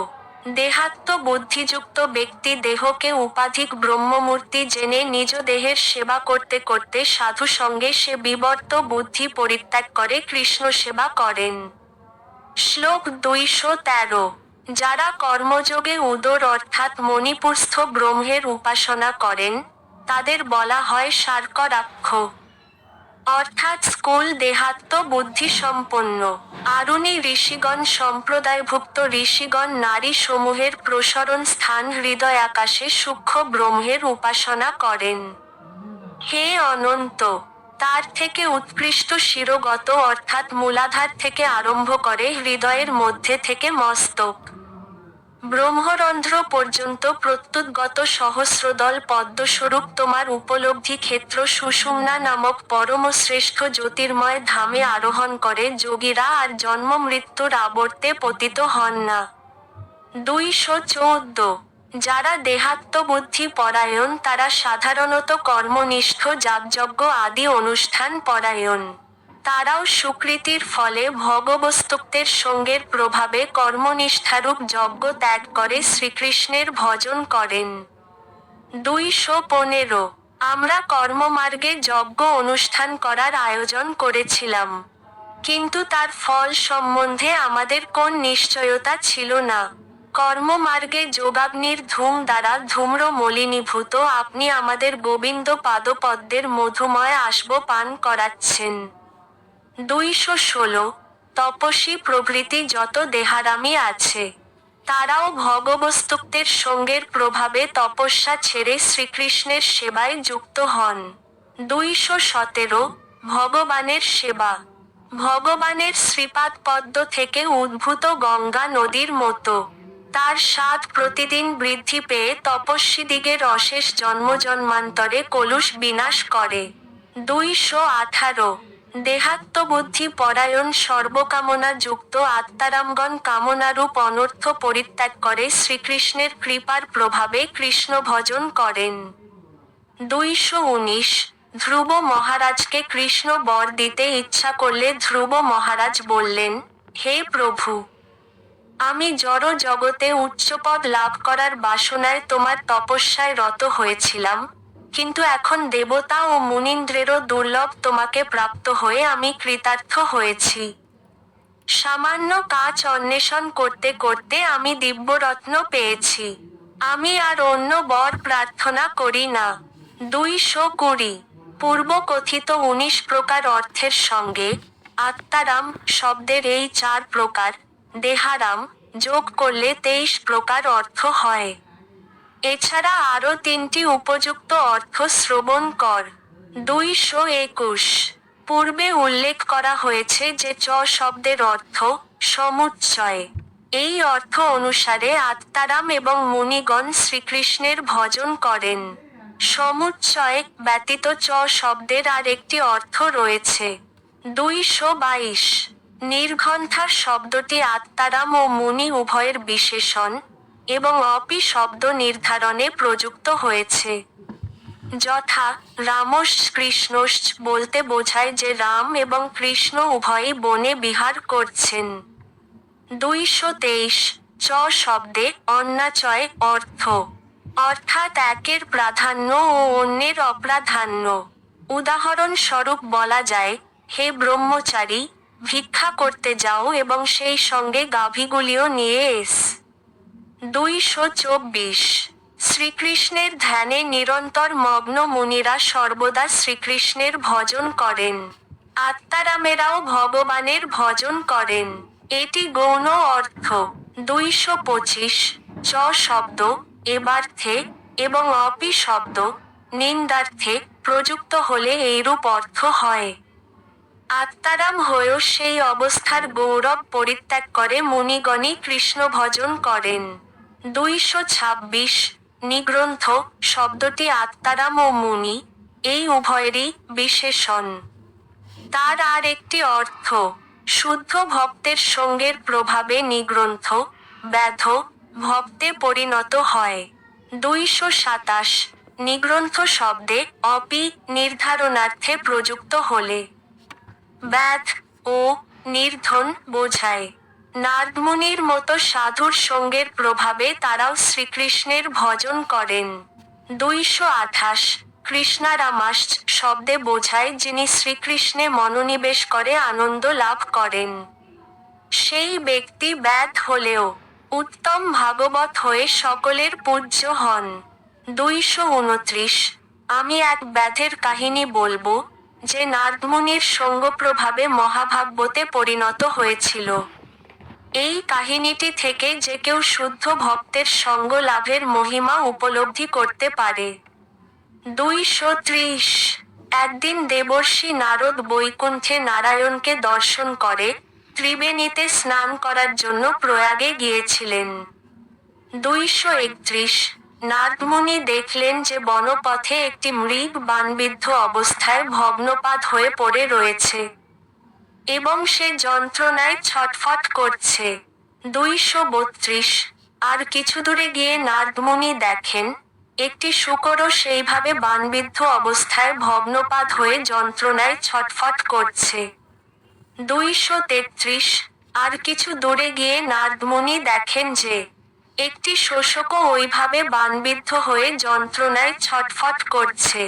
দেহাত্ম বুদ্ধিযুক্ত ব্যক্তি দেহকে উপাধিক ব্রহ্মমূর্তি জেনে নিজ দেহের সেবা করতে করতে সাধু সঙ্গে সে বিবর্ত বুদ্ধি পরিত্যাগ করে কৃষ্ণ সেবা করেন। শ্লোক 213 যারা কর্মযোগে উদর অর্থাৎ মণিপুরস্থ ব্রহ্মের উপাসনা করেন, তাদের বলা হয় শার্করাক্ষ, অর্থাৎ স্থূল দেহাত্ম বুদ্ধি সম্পন্ন। আরুণী ঋষিগণ সম্প্রদায়ভুক্ত ঋষিগণ নারী সমূহের প্রসরণ স্থান হৃদয় আকাশে সূক্ষ্ম ব্রহ্মের উপাসনা করেন। হে অনন্ত, তার থেকে উৎকৃষ্ট শিরোগত অর্থাৎ মূলাধার থেকে আরম্ভ করে হৃদয়ের মধ্যে থেকে মস্তক ব্রহ্মরন্ধ্র পর্যন্ত প্রত্যুৎগত সহস্রদল পদ্মস্বরূপ তোমার উপলব্ধি ক্ষেত্র সুষুম্না নামক পরমশ্রেষ্ঠ জ্যোতির্ময় ধামে আরোহণ করে যোগীরা আর জন্ম মৃত্যুর আবর্তে পতিত হন না। 214 যারা দেহাত্মবুদ্ধি পরায়ণ তারা সাধারণত কর্মনিষ্ঠ যাগযজ্ঞ আদি অনুষ্ঠান পরায়ণ। তারাও সুকৃতির ফলে ভগবস্তুত্বের সঙ্গের প্রভাবে কর্মনিষ্ঠারূপ যজ্ঞ ত্যাগ করে শ্রীকৃষ্ণের ভজন করেন। 215 আমরা কর্মমার্গে যজ্ঞ অনুষ্ঠান করার আয়োজন করেছিলাম, কিন্তু তার ফল সম্বন্ধে আমাদের কোন নিশ্চয়তা ছিল না। কর্মমার্গে যোগাগ্নির ধূম দ্বারা ধূম্র মলিনীভূত আপনি আমাদের গোবিন্দ পাদপদ্মের মধুময় আসব পান করাচ্ছেন। 216 তপস্বী প্রভৃতি যত দেহারামী আছে, তারাও ভগবস্তুত্বের সঙ্গের প্রভাবে তপস্যা ছেড়ে শ্রীকৃষ্ণের সেবায় যুক্ত হন। 217 ভগবানের সেবা ভগবানের শ্রীপাদ পদ্ম থেকে উদ্ভূত গঙ্গা নদীর মতো। তার স্বাদ প্রতিদিন বৃদ্ধি পেয়ে তপস্বীদিগের অশেষ জন্মজন্মান্তরে কলুষ বিনাশ করে। 218 দেহাত্মবুদ্ধি পরায়ণ সর্বকামনা যুক্ত আত্মারামগণ কামনারূপ অনর্থ পরিত্যাগ করে শ্রীকৃষ্ণের কৃপার প্রভাবে কৃষ্ণ ভজন করেন। 219 ধ্রুব মহারাজকে কৃষ্ণ বর দিতে ইচ্ছা করলে ধ্রুব মহারাজ বললেন, হে প্রভু, আমি জড় জগতে উচ্চপদ লাভ করার বাসনায় তোমার তপস্যায় রত হয়েছিলাম, কিন্তু এখন দেবতা ও মুনীন্দ্রেরও দুর্লভ তোমাকে প্রাপ্ত হয়ে আমি কৃতার্থ হয়েছি। সামান্য কাজ অন্বেষণ করতে করতে আমি দিব্যরত্ন পেয়েছি। আমি আর অন্য বর প্রার্থনা করি না। 220 পূর্ব কথিত 19 প্রকার অর্থের সঙ্গে আত্মারাম শব্দের এই 4 প্রকার দেহারাম যোগ করলে 23 প্রকার অর্থ হয়। এছাড়া আরও 3টি উপযুক্ত অর্থ শ্রবণ কর। 221 পূর্বে উল্লেখ করা হয়েছে যে চ শব্দের অর্থ সমুচ্চয়। এই অর্থ অনুসারে আত্মারাম এবং মুনিগণ শ্রীকৃষ্ণের ভজন করেন। সমুচ্চয় ব্যতীত চ শব্দের আর একটি অর্থ রয়েছে। 222 নির্ঘণ্টা শব্দটি আত্মারাম ও মুনি উভয়ের বিশেষণ, এবং অপি শব্দ নির্ধারণে প্রযুক্ত হয়েছে। যথা, রামশ্চ কৃষ্ণশ্চ বলতে বোঝায় যে রাম এবং কৃষ্ণ উভয়ই বনে বিহার করছেন। 223 চ শব্দে অন্যাচয় অর্থ, অর্থাৎ একের প্রাধান্য ও অন্যের অপ্রাধান্য। উদাহরণস্বরূপ বলা যায়, হে ব্রহ্মচারী, ভিক্ষা করতে যাও এবং সেই সঙ্গে গাভীগুলিও নিয়ে এস। 224 শ্রীকৃষ্ণের ধ্যানে নিরন্তর মগ্ন মুনিরা সর্বদা শ্রীকৃষ্ণের ভজন করেন। আত্মারামেরাও ভগবানের ভজন করেন। এটি গৌণ অর্থ। 225 চ শব্দ এবার্থে এবং অপি শব্দ নিন্দার্থে প্রযুক্ত হলে এইরূপ অর্থ হয়। আত্মারাম হয়েও সেই অবস্থার গৌরব পরিত্যাগ করে মুনিগণই কৃষ্ণ ভজন করেন। 226 নিগ্রন্থ শব্দটি আত্মারাম ও মুনি, এই উভয়েরই বিশেষণ। তার আর একটি অর্থ, শুদ্ধ ভক্তের সঙ্গের প্রভাবে নিগ্রন্থ ব্যাধ ভক্তে পরিণত হয়। 227 নিগ্রন্থ শব্দে অপি নির্ধারণার্থে প্রযুক্ত হলে ব্যাধ ও নির্ধন বোঝায়। নারদমুনির মতো সাধুর সঙ্গের প্রভাবে তারাও শ্রীকৃষ্ণের ভজন করেন। 228 কৃষ্ণারামাশ্চ শব্দে বোঝায় যিনি শ্রীকৃষ্ণে মনোনিবেশ করে আনন্দ লাভ করেন। সেই ব্যক্তি ব্যাধ হলেও উত্তম ভাগবত হয়ে সকলের পূজ্য হন। 229 আমি এক ব্যাধের কাহিনী বলবো, যে নারদমুনির সঙ্গপ্রভাবে মহাভাগবতে পরিণত হয়েছিল। এই কাহিনীটি থেকে যে কেউ শুদ্ধ ভক্তের সঙ্গ লাভের মহিমা উপলব্ধি করতে পারে। 230 একদিন দেবর্ষি নারদ বৈকুণ্ঠে নারায়ণকে দর্শন করে ত্রিবেণীতে স্নান করার জন্য প্রয়াগে গিয়েছিলেন। 231 নারদমুনি দেখলেন যে বনপথে একটি মৃগ বাণবিদ্ধ অবস্থায় ভগ্নপাত হয়ে পড়ে রয়েছে এবং সে যন্ত্রণায় ছটফট করছে। 232 আর কিছু দূরে গিয়ে নারদমুনি দেখেন, একটি শূকরও সেইভাবে বাণবিদ্ধ অবস্থায় ভগ্নপাত হয়ে যন্ত্রণায় ছটফট করছে। 233 আর কিছু দূরে গিয়ে নারদমুনি দেখেন যে একটি শোষকও ওইভাবে বাণবিদ্ধ হয়ে যন্ত্রণায় ছটফট করছে।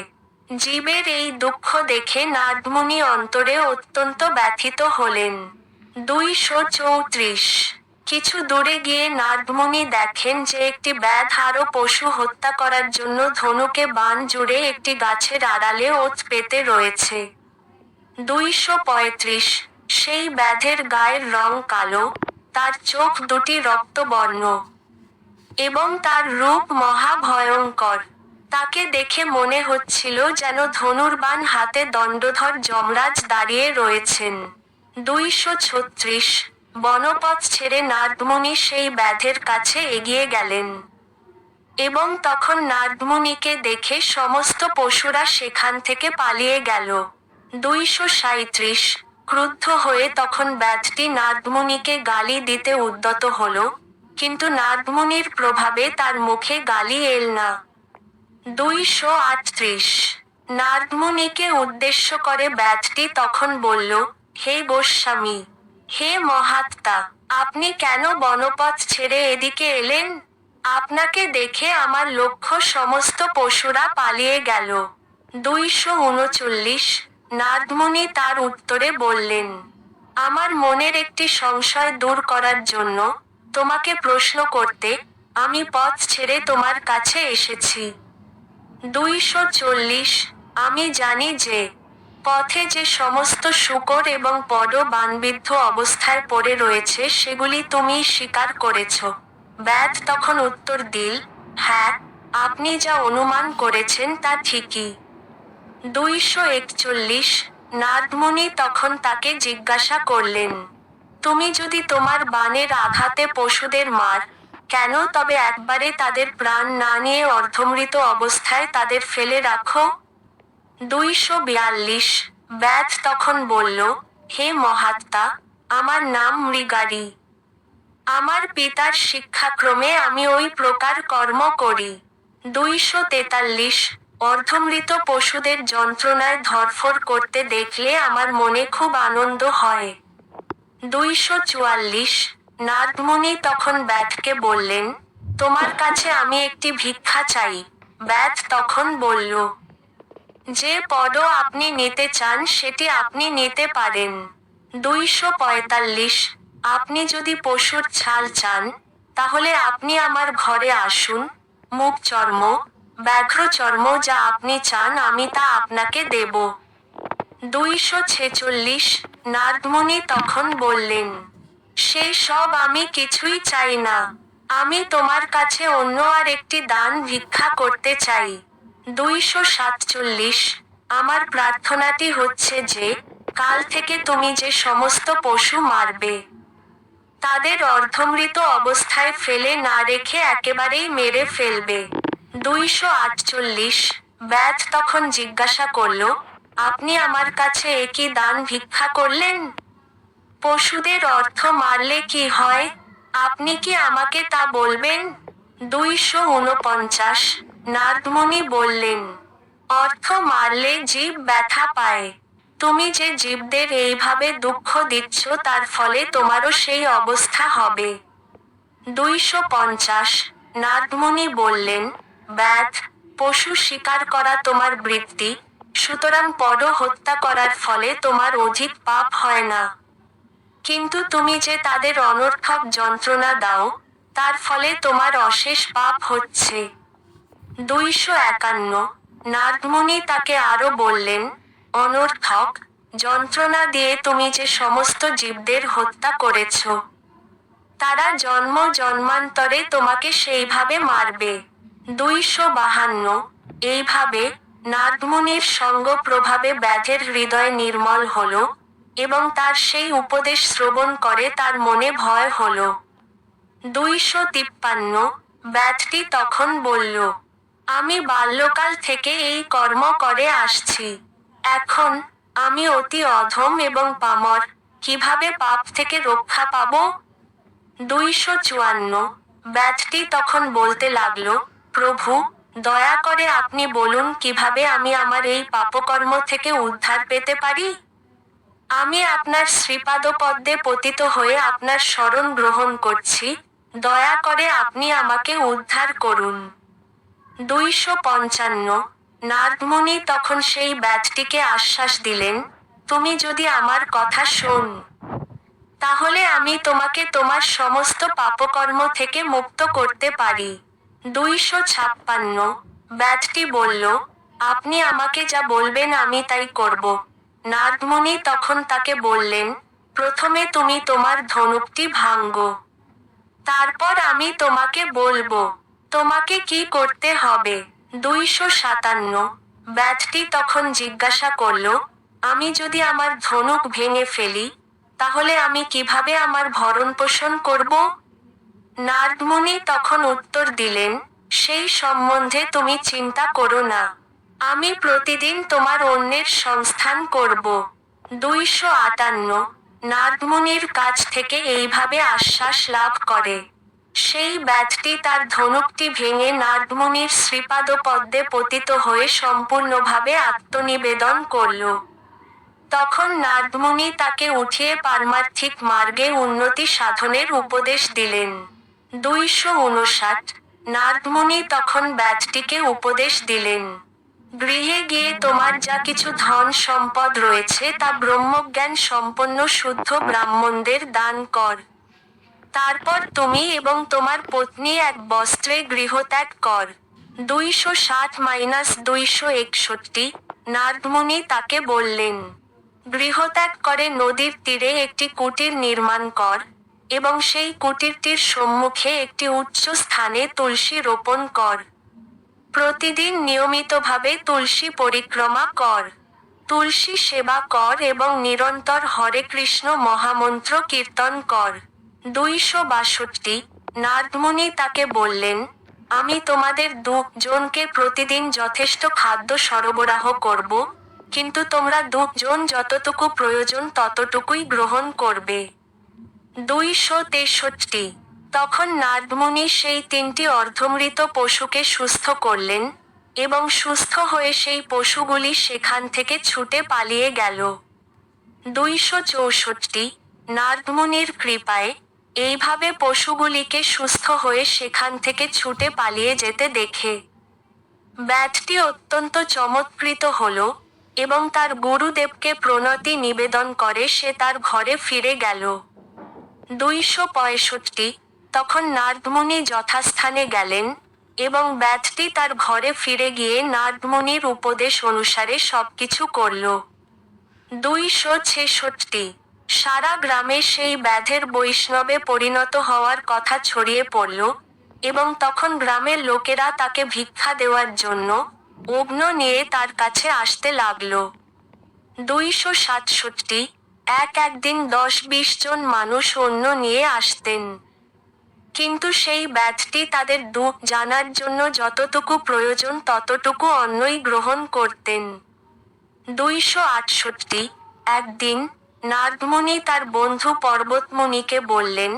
জীবের এই দুঃখ দেখে নারদমুনি অন্তরে অত্যন্ত ব্যথিত হলেন। 234 কিছু দূরে গিয়ে নারদমুনি দেখেন যে একটি ব্যাধ আরও পশু হত্যা করার জন্য ধনুকে বাণ জুড়ে একটি গাছের আড়ালে ওত পেতে রয়েছে। 235 সেই ব্যাধের গায়ের রং কালো, তার চোখ দুটি রক্তবর্ণ এবং তার রূপ মহা ভয়ঙ্কর। তাকে দেখে মনে হচ্ছিল যেন ধনুর্বাণ হাতে দণ্ডধর যমরাজ দাঁড়িয়ে রয়েছেন। 236 বনপথ ছেড়ে নারদমুনি সেই ব্যাধের কাছে এগিয়ে গেলেন এবং তখন নারদমুনিকে দেখে সমস্ত পশুরা সেখান থেকে পালিয়ে গেল। 237 ক্রুদ্ধ হয়ে তখন ব্যাধটি নারদমুনিকে গালি দিতে উদ্যত হল, কিন্তু নারদমুনির প্রভাবে তার মুখে গালি এল না। 238 নারদমুনিকে উদ্দেশ্য করে ব্যাধটি তখন বলল, হে গোস্বামী, হে মহাত্মা, আপনি কেন বনপথ ছেড়ে এদিকে এলেন? আপনাকে দেখে আমার লক্ষ্য সমস্ত পশুরা পালিয়ে গেল। 239 নারদমুনি তার উত্তরে বললেন, আমার মনের একটি সংশয় দূর করার জন্য তোমাকে প্রশ্ন করতে আমি পথ ছেড়ে তোমার কাছে এসেছি। 240 আমি জানি যে পথে যে সমস্ত শূকর এবং পড বাণবিদ্ধ অবস্থায় পড়ে রয়েছে সেগুলি তুমি স্বীকার করেছ। ব্যাধ তখন উত্তর দিল, হ্যাঁ, আপনি যা অনুমান করেছেন তা ঠিকই। 241 নারদমুনি তখন তাকে জিজ্ঞাসা করলেন, তুমি যদি তোমার বাণের আঘাতে পশুদের মার, কেন তবে একবারে তাদের প্রাণ না নিয়ে অর্ধমৃত অবস্থায় তাদের ফেলে রাখো? 242 ব্যাধ তখন বলল, হে মহাত্মা, আমার নাম মৃগারী। আমার পিতার শিক্ষাক্রমে আমি ওই প্রকার কর্ম করি। 243 অর্ধমৃত পশুদের যন্ত্রণায় ধরফর করতে দেখলে আমার মনে খুব আনন্দ হয়। 244 নারদমুনি তখন ব্যাধকে বললেন, তোমার কাছে আমি একটি ভিক্ষা চাই। ব্যাধ তখন বলল, যে পদ আপনি নিতে চান সেটি আপনি নিতে পারেন। 245 আপনি যদি পশুর ছাল চান, তাহলে আপনি আমার ঘরে আসুন। মুখ চর্ম, ব্যাঘ্র চর্ম যা আপনি চান আমি তা আপনাকে দেব। 246 নারদমুনি তখন বললেন, সেই সব আমি কিছুই চাই না। আমি তোমার কাছে অন্য আর একটি দান ভিক্ষা করতে চাই। 247 আমার প্রার্থনাটি হচ্ছে যে, কাল থেকে তুমি যে সমস্ত পশু মারবে, তাদের অর্ধমৃত অবস্থায় ফেলে না রেখে একেবারেই মেরে ফেলবে। 248 ব্যাধ তখন জিজ্ঞাসা করল, আপনি আমার কাছে একই দান ভিক্ষা করলেন? পশুদের অর্থ মারলে কি হয়, আপনি কি আমাকে তা বলবেন? 249 নারদমুনি বললেন, অর্থ মারলে জীব ব্যথা পায়। তুমি যে জীবদের এইভাবে দুঃখ দিচ্ছ তার ফলে তোমারও সেই অবস্থা হবে। 250 নারদমুনি বললেন, ব্যাধ, পশু শিকার করা তোমার বৃত্তি, সুতরাং পর হত্যা করার ফলে তোমার অধিক পাপ হয় না। কিন্তু তুমি যে তাদের অনর্থক যন্ত্রণা দাও, তার ফলে তোমার অশেষ পাপ হচ্ছে। 251 নারদমুনি তাকে আরো বললেন, অনর্থক যন্ত্রণা দিয়ে তুমি যে সমস্ত জীবদের হত্যা করেছ, তারা জন্ম জন্মান্তরে তোমাকে সেইভাবে মারবে। 252 এইভাবে নারদমুনির সঙ্গ প্রভাবে ব্যাধের হৃদয় নির্মল হল, এবং তার সেই উপদেশ শ্রবণ করে তার মনে ভয় হল। 253 ব্যাধটি তখন বলল, আমি বাল্যকাল থেকে এই কর্ম করে আসছি। এখন আমি অতি অধম এবং পামর, কিভাবে পাপ থেকে রক্ষা পাব? 254 ব্যাধটি তখন বলতে লাগল, প্রভু, দয়া করে আপনি বলুন কিভাবে আমি আমার এই পাপকর্ম থেকে উদ্ধার পেতে পারি। আমি আপনার শ্রীপাদপদ্মে পতিত হয়ে আপনার শরণ গ্রহণ করছি, দয়া করে আপনি আমাকে উদ্ধার করুন। 255 নারদমুনি তখন সেই ব্যাধটিকে আশ্বাস দিলেন, তুমি যদি আমার কথা শোন, তাহলে আমি তোমাকে তোমার সমস্ত পাপকর্ম থেকে মুক্ত করতে পারি। 256 ব্যাধটি বলল, আপনি আমাকে যা বলবেন আমি তাই করব। নারদমুনি তখন তাকে বললেন, প্রথমে তুমি তোমার ধনুকটি ভাঙো, তারপর আমি তোমাকে বলবো তোমাকে কি করতে হবে। 257 ব্যাধটি তখন জিজ্ঞাসা করল, আমি যদি আমার ধনুক ভেঙে ফেলি, তাহলে আমি কিভাবে আমার ভরণ পোষণ করব? নারদমুনি তখন উত্তর দিলেন, সেই সম্বন্ধে তুমি চিন্তা করো না। আমি প্রতিদিন তোমার অন্যের সংস্থান করব। 258 নারদমুনির কাছ থেকে এইভাবে আশ্বাস লাভ করে। সেই ব্যাধটি তার ধনুকটি ভেঙে নারদমুনির শ্রীপাদপদ্মে পতিত হয়ে সম্পূর্ণভাবে আত্মনিবেদন করল। তখন নারদমুনি তাকে উঠিয়ে পারমার্থিক মার্গে উন্নতি সাধনের উপদেশ দিলেন। 259 নারদমুনি তখন ব্যাধটিকে উপদেশ দিলেন, গৃহে গিয়ে তোমার যা কিছু ধন সম্পদ রয়েছে তা ব্রহ্মজ্ঞান সম্পন্ন শুদ্ধ ব্রাহ্মণদের দান কর। তারপর তুমি এবং তোমার পত্নী এক বস্ত্রে গৃহত্যাগ কর। 260-261 নারদমুনি তাকে বললেন, গৃহত্যাগ করে নদীর তীরে একটি কুটির নির্মাণ কর, এবং সেই কুটিরটির সম্মুখে একটি উচ্চ স্থানে তুলসী রোপণ কর। প্রতিদিন নিয়মিতভাবে তুলসী পরিক্রমা কর, তুলসী সেবা কর এবং নিরন্তর হরে কৃষ্ণ মহামন্ত্র কীর্তন কর। 262 নারদমুনি তাকে বললেন, আমি তোমাদের দুজনকে প্রতিদিন যথেষ্ট খাদ্য সরবরাহ করব, কিন্তু তোমরা দুজন যতটুকু প্রয়োজন ততটুকুই গ্রহণ করবে। 263 তখন নারদমুনি সেই 3টি অর্ধমৃত পশুকে সুস্থ করলেন, এবং সুস্থ হয়ে সেই পশুগুলি সেখান থেকে ছুটে পালিয়ে গেল। 264 নারদমুনির কৃপায় এইভাবে পশুগুলিকে সুস্থ হয়ে সেখান থেকে ছুটে পালিয়ে যেতে দেখে ব্যাধটি অত্যন্ত চমৎকৃত হল, এবং তার গুরুদেবকে প্রণতি নিবেদন করে সে তার ঘরে ফিরে গেল। 265 তখন নারদমুনি যথাস্থানে গেলেন, এবং ব্যাধটি তার ঘরে ফিরে গিয়ে নারদমুনির উপদেশ অনুসারে সবকিছু করল। 266 সারা গ্রামে সেই ব্যাধের বৈষ্ণবে পরিণত হওয়ার কথা ছড়িয়ে পড়ল, এবং তখন গ্রামের লোকেরা তাকে ভিক্ষা দেওয়ার জন্য অগ্ন নিয়ে তার কাছে আসতে লাগল। 267 একদিন 10-20 জন মানুষ অন্ন নিয়ে আসতেন, কিন্তু সেই ব্যাধটি তাদের দুঃখ জানার জন্য যতটুকু প্রয়োজন ততটুকু অন্নই গ্রহণ করতেন। 268 একদিন নারদমুনি তার বন্ধু পর্বতমুনিকে বললেন,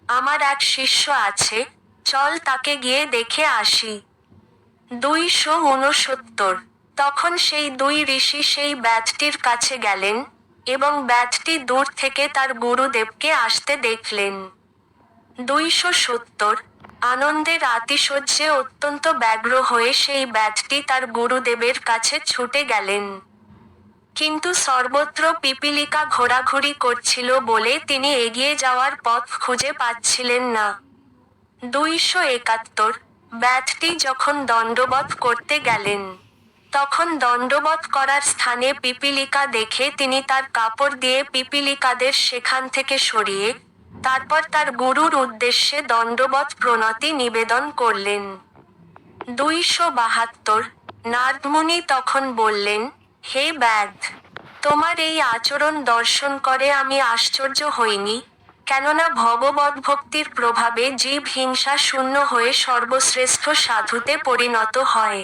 আমার এক শিষ্য আছে, চল তাকে গিয়ে দেখে আসি। 269 তখন সেই দুই ঋষি সেই ব্যাধটির কাছে গেলেন, এবং ব্যাধটি দূর থেকে তার গুরুদেবকে আসতে দেখলেন। 270 আনন্দের আতিশয্যে অত্যন্ত ব্যগ্র হয়ে সেই ব্যাধটি তার গুরুদেবের কাছে ছুটে গেলেন, কিন্তু সর্বত্র পিপীলিকা ঘোরাঘুরি করছিল বলে তিনি এগিয়ে যাওয়ার পথ খুঁজে পাচ্ছিলেন না। 271 ব্যাধটি যখন দণ্ডবধ করতে গেলেন, তখন দণ্ডবধ করার স্থানে পিপীলিকা দেখে তিনি তার কাপড় দিয়ে পিপীলিকাদের সেখান থেকে সরিয়ে তারপর তার গুরুর উদ্দেশ্যে দণ্ডবধ প্রণতি নিবেদন করলেন। 272 নারদমুনি তখন বললেন, হে ব্যাধ, তোমার এই আচরণ দর্শন করে আমি আশ্চর্য হইনি, কেননা ভগবদ্ভক্তির প্রভাবে জীব হিংসা শূন্য হয়ে সর্বশ্রেষ্ঠ সাধুতে পরিণত হয়।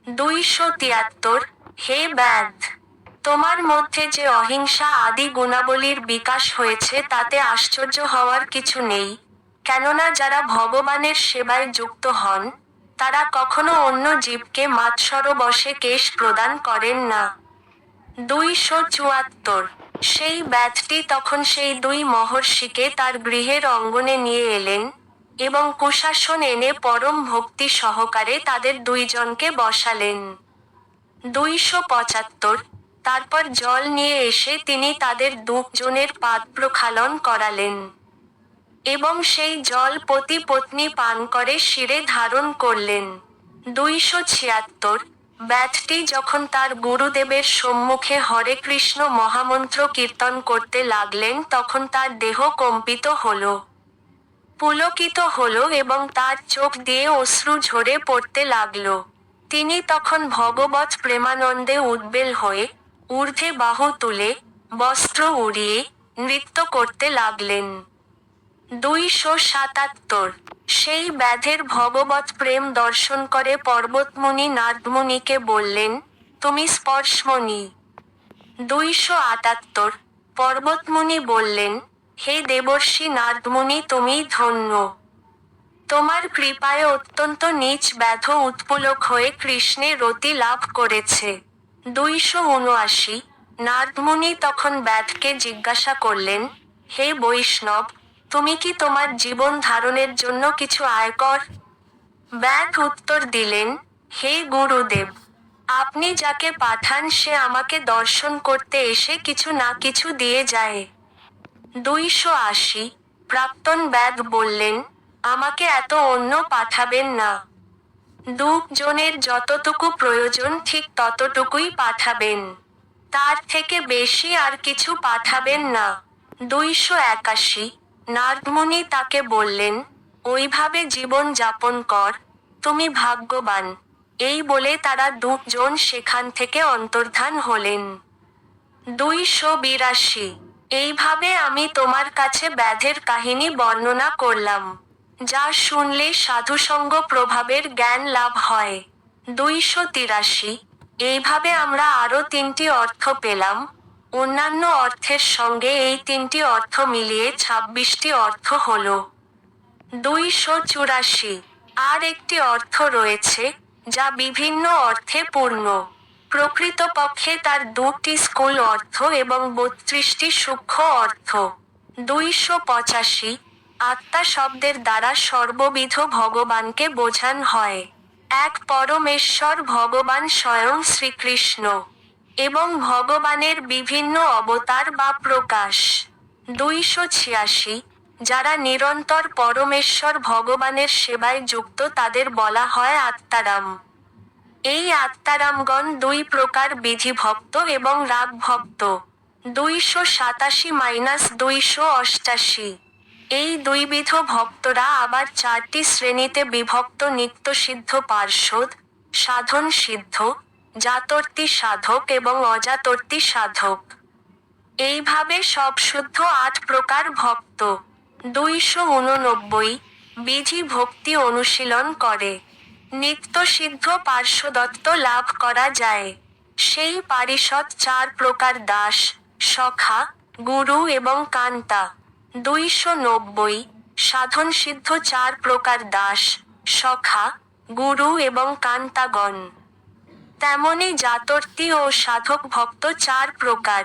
273 হে ব্যাধ, তোমার মধ্যে যে অহিংসা আদি গুণাবলীর বিকাশ হয়েছে তাতে আশ্চর্য হওয়ার কিছু নেই, কেননা যারা ভগবানের সেবায় যুক্ত হন, তারা কখনো অন্য জীবকে মাৎসরবশে কেশ প্রদান করেন না। 274 সেই ব্যাধটি তখন সেই দুই মহর্ষিকে তার গৃহের অঙ্গনে নিয়ে এলেন, এবং কুশাসন এনে পরম ভক্তি সহকারে তাদের দুইজনকে বসালেন। 275 তারপর জল নিয়ে এসে তিনি তাদের দুজনের পাদ প্রক্ষালন করালেন, এবং সেই জল পতি পত্নী পান করে শিরে ধারণ করলেন। 276 ব্যাধটি যখন তার গুরুদেবের সম্মুখে হরে কৃষ্ণ মহামন্ত্র কীর্তন করতে লাগলেন তখন তার দেহ কম্পিত হল, পুলকিত হল এবং তার চোখ দিয়ে অশ্রু ঝরে পড়তে লাগল। তিনি তখন ভগবৎ প্রেমানন্দে উদ্বেল হয়ে ঊর্ধ্বে বাহু তুলে বস্ত্র উড়িয়ে নৃত্য করতে লাগলেন। 277 সেই ব্যাধের ভগবৎ প্রেম দর্শন করে পর্বতমুনি নারদমুনিকে বললেন, তুমি স্পর্শমণি। 278 পর্বতমুনি বললেন, হে দেবর্ষি নারদমুনি, তুমিই ধন্য। তোমার কৃপায় অত্যন্ত নীচ ব্যাধ উৎপুলক হয়ে কৃষ্ণের রতি লাভ করেছে। 279 নারদমুনি তখন ব্যাধকে জিজ্ঞাসা করলেন, হে বৈষ্ণব, তুমি কি তোমার জীবন ধারণের জন্য কিছু আয়কর? ব্যাধ উত্তর দিলেন, হে গুরুদেব, আপনি যাকে পাঠান সে আমাকে দর্শন করতে এসে কিছু না কিছু দিয়ে যায়। 280 প্রাক্তন ব্যাধ বললেন, আমাকে এত অন্য পাঠাবেন না, দুজনের যতটুকু প্রয়োজন ঠিক ততটুকুই পাঠাবেন, তার থেকে বেশি আর কিছু পাঠাবেন না। 281 নারদমুনি তাকে বললেন, ওইভাবে জীবন যাপন কর, তুমি ভাগ্যবান। এই বলে তারা দুজন সেখান থেকে অন্তর্ধান হলেন। 282 এইভাবে আমি তোমার কাছে ব্যাধের কাহিনী বর্ণনা করলাম, যা শুনলে সাধুসঙ্গ প্রভাবের জ্ঞান লাভ হয়। 283 এইভাবে আমরা আরও 3টি অর্থ পেলাম। অন্যান্য অর্থের সঙ্গে এই তিনটি অর্থ মিলিয়ে ২৬টি অর্থ হল। ২৮৪। আর একটি অর্থ রয়েছে, যা বিভিন্ন অর্থে পূর্ণ। প্রকৃতপক্ষে তার ২টি স্থূল অর্থ এবং ৩২টি সূক্ষ্ম অর্থ। ২৮৫। আত্মা শব্দের দ্বারা সর্ববিধ ভগবানকে বোঝান হয়। এক পরমেশ্বর ভগবান স্বয়ং শ্রীকৃষ্ণ এবং ভগবানের বিভিন্ন অবতার বা প্রকাশ। ২৮৬। যারা নিরন্তর পরমেশ্বর ভগবানের সেবায় যুক্ত তাদের বলা হয় আত্মারাম। এই আত্মারামগণ দুই প্রকার, বিধিভক্ত এবং রাগভক্ত। ২৮৭-২৮৮। এই দুইবিধ ভক্তরা আবার 4টি শ্রেণীতে বিভক্ত: নিত্যসিদ্ধ পার্ষদ, সাধন সিদ্ধ, জাতর্তি সাধক এবং অজাতর্তি সাধক। এইভাবে সব শুদ্ধ 8 প্রকার ভক্ত। ২৮৯। বিধি ভক্তি অনুশীলন করে নিত্যসিদ্ধ পার্ষদত্ব লাভ করা যায়। সেই পারিষদ 4 প্রকার: দাস, সখা, গুরু এবং কান্তা। ২৯০। সাধন সিদ্ধ 4 প্রকার: দাস, সখা, গুরু এবং কান্তাগণ। তেমনি জাতর্তি ও সাধক ভক্ত 4 প্রকার।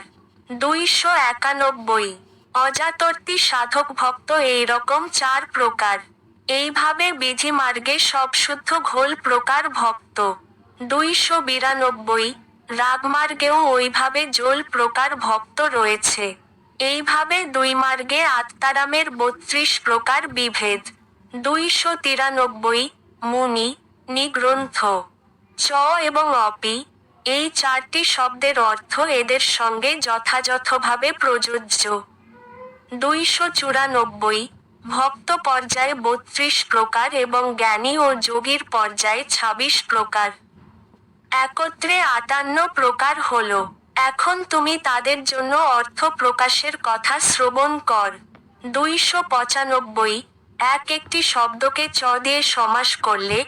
২৯১। অজাতর্তি সাধক ভক্ত এইরকম 4 প্রকার। এইভাবে বিধিমার্গে সব শুদ্ধ ঘোল প্রকার ভক্ত। ২৯২। রাগমার্গেও ওইভাবে জোল প্রকার ভক্ত রয়েছে। এইভাবে দুই মার্গে আত্মারামের ৩২ প্রকার বিভেদ। ২৯৩। মুনি, নিগ্রন্থ, চ এবং অপি, এই 4টি শব্দের অর্থ এদের সঙ্গে যথাযথভাবে প্রযোজ্য। ২৯৪। ভক্ত পর্যায়ে ৩২ প্রকার এবং জ্ঞানী ও যোগীর পর্যায়ে ২৬ প্রকার। একত্রে ৫৮ প্রকার হল। এখন তুমি তাদের জন্য অর্থ প্রকাশের কথা শ্রবণ কর। ২৯৫। একটি শব্দকে চ দিয়ে সমাস করলে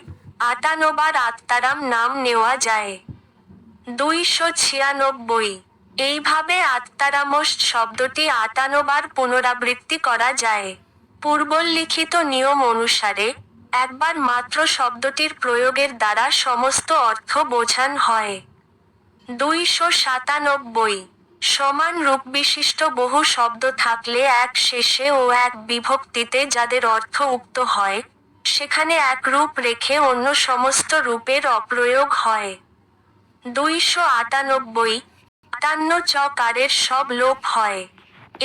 ৫৮ বার আত্মারাম নাম নেওয়া যায়। ২৯৬। এইভাবে আত্মারামস শব্দটি ৫৮ বার পুনরাবৃত্তি করা যায়। পূর্বোল্লিখিত নিয়ম অনুসারে একবার মাত্র শব্দটির প্রয়োগের দ্বারা সমস্ত অর্থ বোঝান হয়। ২৯৭। সমান রূপবিশিষ্ট বহু শব্দ থাকলে এক শেষে ও এক বিভক্তিতে যাদের অর্থ উক্ত হয়, সেখানে এক রূপ রেখে অন্য সমস্ত রূপের অপ্রয়োগ হয়। ২৯৮। ৫৮ চকারের সব লোপ হয়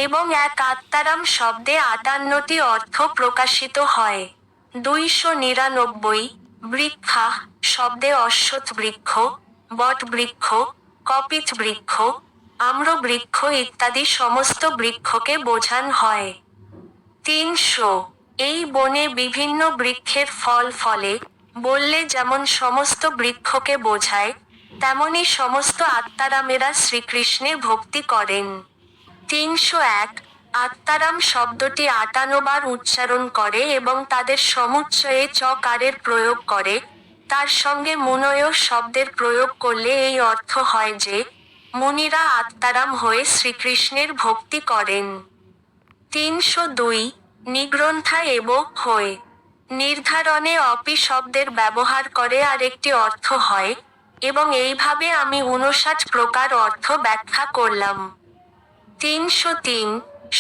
এবং এক আত্মারাম শব্দে ৫৮টি অর্থ প্রকাশিত হয়। ২৯৯। বৃক্ষা শব্দে অশ্বত্থ বৃক্ষ, বট বৃক্ষ, কপিত বৃক্ষ, আম্র বৃক্ষ ইত্যাদি সমস্ত বৃক্ষকে বোঝান হয়। ৩০০। এই বনে বিভিন্ন বৃক্ষের ফল ফলে বললে যেমন সমস্ত বৃক্ষকে বোঝায়, তেমনি সমস্ত আত্মারামেরা শ্রীকৃষ্ণে ভক্তি করেন। ৩০১। আত্মারাম শব্দটি ৫৮ বার উচ্চারণ করে এবং তাদের সমুচ্চয়ে চকারের প্রয়োগ করে, তার সঙ্গে মুনয় শব্দের প্রয়োগ করলে এই অর্থ হয় যে, মুনিরা আত্মারাম হয়ে শ্রীকৃষ্ণের ভক্তি করেন। ৩০২। নিগ্রন্থা এব হয়ে নির্ধারণে অপি শব্দের ব্যবহার করে আর একটি অর্থ হয়, এবং এইভাবে আমি ৫৯ প্রকার অর্থ ব্যাখ্যা করলাম। ৩০৩।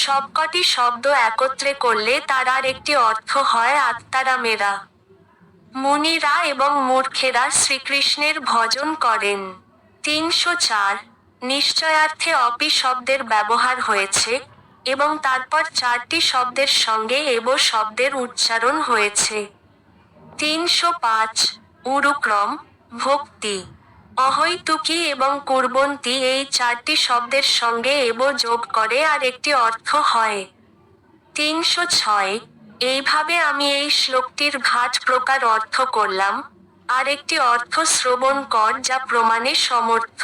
সবকটি শব্দ একত্রে করলে তার আর একটি অর্থ হয় আত্মারামেরা। মুনিরা এবং মূর্খেরা শ্রীকৃষ্ণের ভজন করেন। ৩০৪। নিশ্চয়ার্থে অপি শব্দের ব্যবহার হয়েছে এবং তারপর 4টি শব্দের সঙ্গে এব শব্দের উচ্চারণ হয়েছে। ৩০৫। উরুক্রম, ভক্তি, অহৈতুকী এবং কুর্বন্তী এই 4টি শব্দের সঙ্গে এব যোগ করে আর একটি অর্থ হয়। ৩০৬। এইভাবে আমি এই শ্লোকটির ৮ প্রকার অর্থ করলাম। আর একটি অর্থ শ্রবণ কর যা প্রমাণে সমর্থ।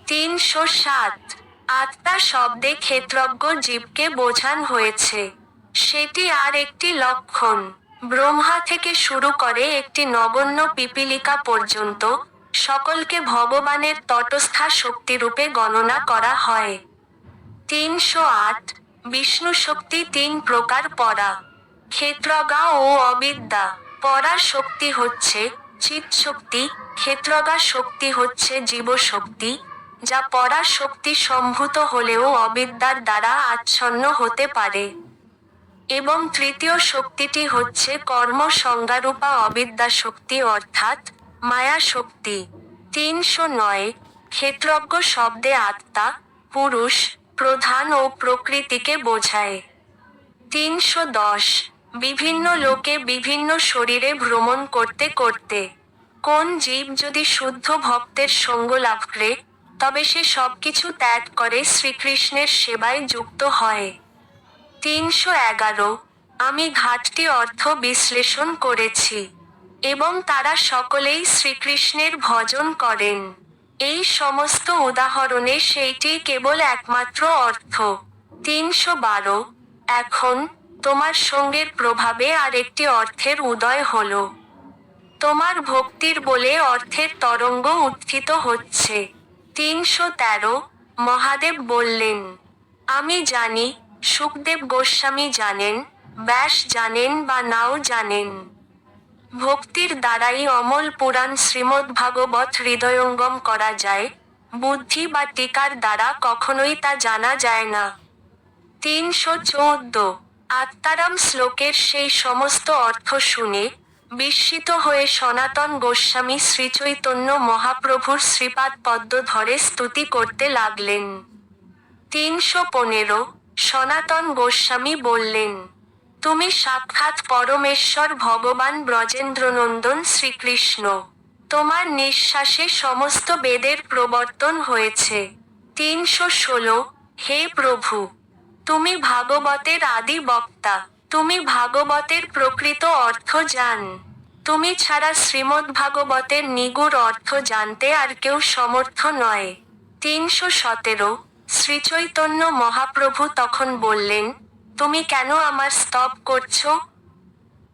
৩০৭। আত্মা শব্দে ক্ষেত্রজ্ঞ জীবকে বোঝান হয়েছে। সেটি আর একটি লক্ষণ। ব্রহ্মা থেকে শুরু করে একটি নগণ্য পিপীলিকা পর্যন্ত সকলকে ভগবানের তটস্থা শক্তিরূপে গণনা করা হয়। 308 বিষ্ণু শক্তি 3 প্রকার পরা, ক্ষেত্রজ্ঞা ও অবিদ্যা। পরা শক্তি হচ্ছে চিৎ শক্তি, ক্ষেত্রজ্ঞা শক্তি হচ্ছে জীবশক্তি, যা পরা শক্তি সম্ভূত হলেও অবিদ্যার দ্বারা আচ্ছন্ন হতে পারে। এবং তৃতীয় শক্তিটি হচ্ছে কর্ম সংজ্ঞারূপা অবিদ্যা শক্তি অর্থাৎ মায়া শক্তি। 309 ক্ষেত্রজ্ঞ শব্দে আত্মা, পুরুষ, প্রধান ও প্রকৃতিকে বোঝায়। 310 বিভিন্ন লোকে বিভিন্ন শরীরে ভ্রমণ করতে করতে কোন জীব যদি শুদ্ধ ভক্তের সঙ্গ লাভ করে, তবে সে সবকিছু ত্যাগ করে শ্রীকৃষ্ণের সেবায় যুক্ত হয়। 311 আমি ঘাটতি অর্থ বিশ্লেষণ করেছি, এবং তারা সকলেই শ্রীকৃষ্ণের ভজন করেন। এই সমস্ত উদাহরণে সেইটি কেবল একমাত্র অর্থ। 312 এখন তোমার সঙ্গের প্রভাবে আর একটি অর্থের উদয় হল। তোমার ভক্তির বলে অর্থের তরঙ্গ উত্থিত হচ্ছে। 313 মহাদেব বললেন, আমি জানি, শুকদেব গোস্বামী জানেন, ব্যাস জানেন বা নাও জানেন। ভক্তির দ্বারাই অমল পুরাণ শ্রীমদ্ভাগবত হৃদয়ঙ্গম করা যায়, বুদ্ধি বা টিকার দ্বারা কখনোই তা জানা যায় না। 314 আত্মারাম শ্লোকের সেই সমস্ত অর্থ শুনে বিস্মিত হয়ে সনাতন গোস্বামী শ্রীচৈতন্য মহাপ্রভুর শ্রীপাদ পদ্ম ধরে স্তুতি করতে লাগলেন। 315 সনাতন গোস্বামী বললেন, তুমি সাক্ষাৎ পরমেশ্বর ভগবান ব্রজেন্দ্রনন্দন শ্রীকৃষ্ণ। তোমার নিঃশ্বাসে সমস্ত বেদের প্রবর্তন হয়েছে। 316 হে প্রভু, তুমি ভাগবতের আদি বক্তা, তুমি ভাগবতের প্রকৃত অর্থ জান। তুমি ছাড়া শ্রীমদ্ভাগবতের নিগুড় অর্থ জানতে আর কেউ সমর্থ নয়। 317 শ্রীচৈতন্য মহাপ্রভু তখন বললেন, তুমি কেন আমার স্তব করছো?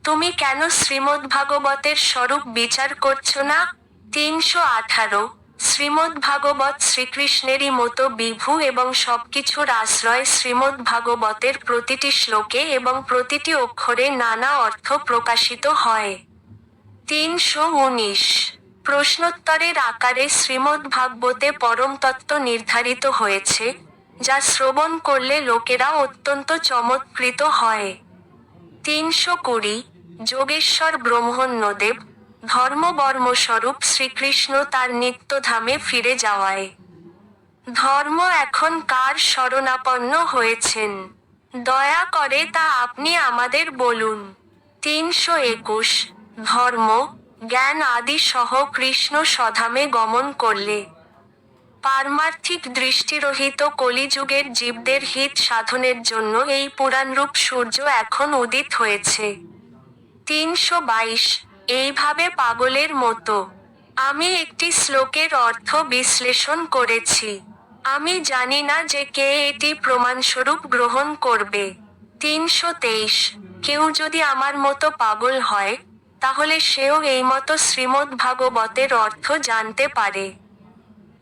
তুমি কেন শ্রীমদ্ভাগবতের স্বরূপ বিচার করছো না? 318 শ্রীমদ্ভাগবত শ্রীকৃষ্ণেরই মতো বিভু এবং সবকিছুর আশ্রয়। শ্রীমদ্ভাগবতের প্রতিটি শ্লোকে এবং প্রতিটি অক্ষরে নানা অর্থ প্রকাশিত হয়। 319 প্রশ্নোত্তরের আকারে শ্রীমদ্ভাগবতে পরমতত্ত্ব নির্ধারিত হয়েছে, যা শ্রবণ করলে লোকেরা অত্যন্ত চমৎকৃত হয়। 320 যোগেশ্বর ব্রহ্মণ্যদেব ধর্মবর্মস্বরূপ শ্রীকৃষ্ণ তার নিত্যধামে ফিরে যাওয়ায় ধর্ম এখন কার শরণাপন্ন হয়েছেন, দয়া করে তা আপনি আমাদের বলুন। 321 ধর্ম, জ্ঞান আদি সহ কৃষ্ণ স্বধামে গমন করলে পারমার্থিক দৃষ্টিরহিত কলিযুগের জীবদের হিত সাধনের জন্য এই পুরাণরূপ সূর্য এখন উদিত হয়েছে। 322 এইভাবে পাগলের মতো আমি একটি শ্লোকের অর্থ বিশ্লেষণ করেছি। আমি জানি না যে কে এটি প্রমাণস্বরূপ গ্রহণ করবে। 323 কেউ যদি আমার মতো পাগল হয়, তাহলে সেও এই মতো শ্রীমদ্ভাগবতের অর্থ জানতে পারে।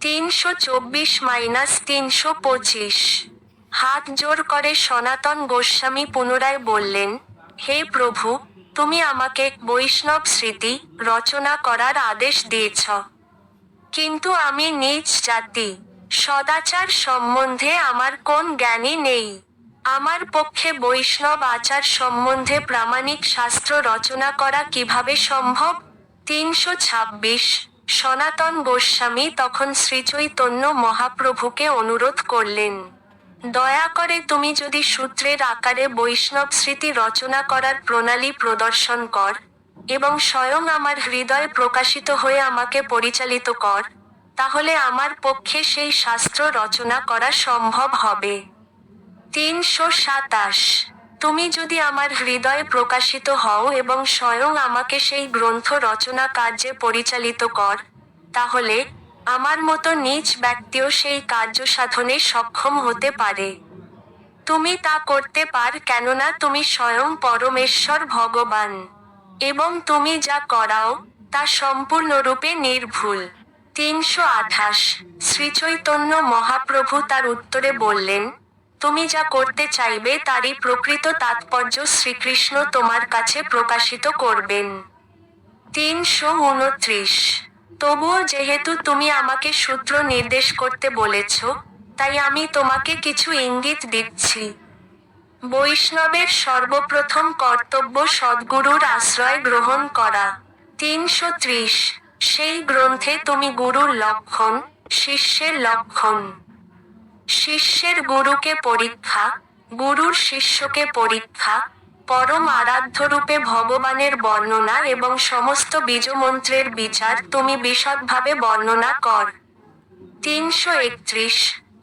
324-325 হাত জোর করে সনাতন গোস্বামী পুনরায় বললেন, হে প্রভু, তুমি আমাকে বৈষ্ণব স্মৃতি রচনা করার আদেশ দিয়েছ, কিন্তু আমি নীচ জাতি, সদাচার সম্বন্ধে আমার কোন জ্ঞানই নেই। আমার পক্ষে বৈষ্ণব আচার সম্বন্ধে প্রামাণিক শাস্ত্র রচনা করা কিভাবে সম্ভব? 326 সনাতন গোস্বামী তখন শ্রীচৈতন্য মহাপ্রভুকে অনুরোধ করলেন, দয়া করে তুমি যদি সূত্রের আকারে বৈষ্ণব স্মৃতি রচনা করার প্রণালী প্রদর্শন কর, এবং স্বয়ং আমার হৃদয়ে প্রকাশিত হয়ে আমাকে পরিচালিত কর, তাহলে আমার পক্ষে সেই শাস্ত্র রচনা করা সম্ভব হবে। 327 তুমি যদি আমার হৃদয়ে প্রকাশিত হও এবং স্বয়ং আমাকে সেই গ্রন্থ রচনা কার্যে পরিচালিত কর, তাহলে আমার মতো নীচ ব্যক্তিও সেই কার্য সাধনে সক্ষম হতে পারে। তুমি তা করতে পার, কেননা তুমি স্বয়ং পরমেশ্বর ভগবান, এবং তুমি যা করাও তা সম্পূর্ণরূপে নির্ভুল। 328 শ্রীচৈতন্য মহাপ্রভু তার উত্তরে বললেন, তুমি যা করতে চাইবে তারই প্রকৃত তাৎপর্য শ্রীকৃষ্ণ তোমার কাছে প্রকাশিত করবেন। 329 তবুও যেহেতু তুমি আমাকে সূত্র নির্দেশ করতে বলেছ, তাই আমি তোমাকে কিছু ইঙ্গিত দিচ্ছি। বৈষ্ণবের সর্বপ্রথম কর্তব্য সদ্গুরুর আশ্রয় গ্রহণ করা। 330 সেই গ্রন্থে তুমি গুরুর লক্ষণ, শিষ্যের লক্ষণ, শিষ্যের গুরুকে পরীক্ষা, গুরুর শিষ্যকে পরীক্ষা, পরম আরাধ্যরূপে ভগবানের বর্ণনা এবং সমস্ত বীজমন্ত্রের বিচার তুমি বিশদভাবে বর্ণনা কর। 331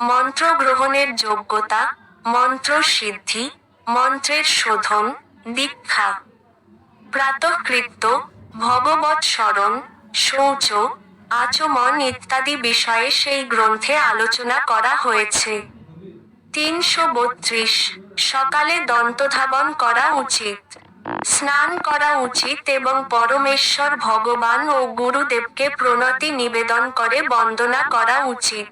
মন্ত্র গ্রহণের যোগ্যতা, মন্ত্র সিদ্ধি, মন্ত্রের শোধন, দীক্ষা, প্রাতঃকৃত্য, ভগবৎ স্মরণ, শৌচ, আচমন ইত্যাদি বিষয়ে সেই গ্রন্থে আলোচনা করা হয়েছে। 332 সকালে দন্তধাবন করা উচিত, স্নান করা উচিত এবং পরমেশ্বর ভগবান ও গুরুদেবকে প্রণতি নিবেদন করে বন্দনা করা উচিত।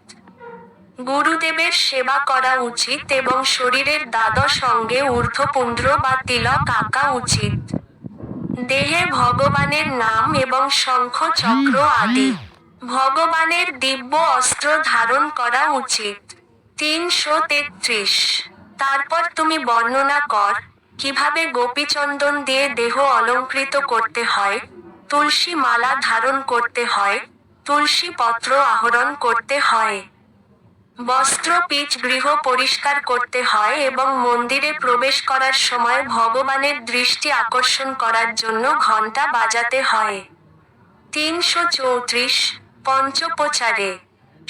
গুরুদেবের সেবা করা উচিত এবং শরীরের দ্বাদশ অঙ্গে ঊর্ধ্বপুন্ড্র বা তিলক আঁকা উচিত। দেহে ভগবানের নাম এবং শঙ্খ চক্র আদি ভগবানের দিব্য অস্ত্র ধারণ করা উচিত। 333 তারপর তুমি বর্ণনা কর, কিভাবে গোপীচন্দন দিয়ে দেহ অলঙ্কৃত করতে হয়, তুলসী মালা ধারণ করতে হয়, তুলসী পত্র আহরণ করতে হয়, বস্ত্র পিচ গৃহ পরিষ্কার করতে হয় এবং মন্দিরে প্রবেশ করার সময় ভগবানের দৃষ্টি আকর্ষণ করার জন্য ঘণ্টা বাজাতে হয়। 334 পঞ্চোপচারে,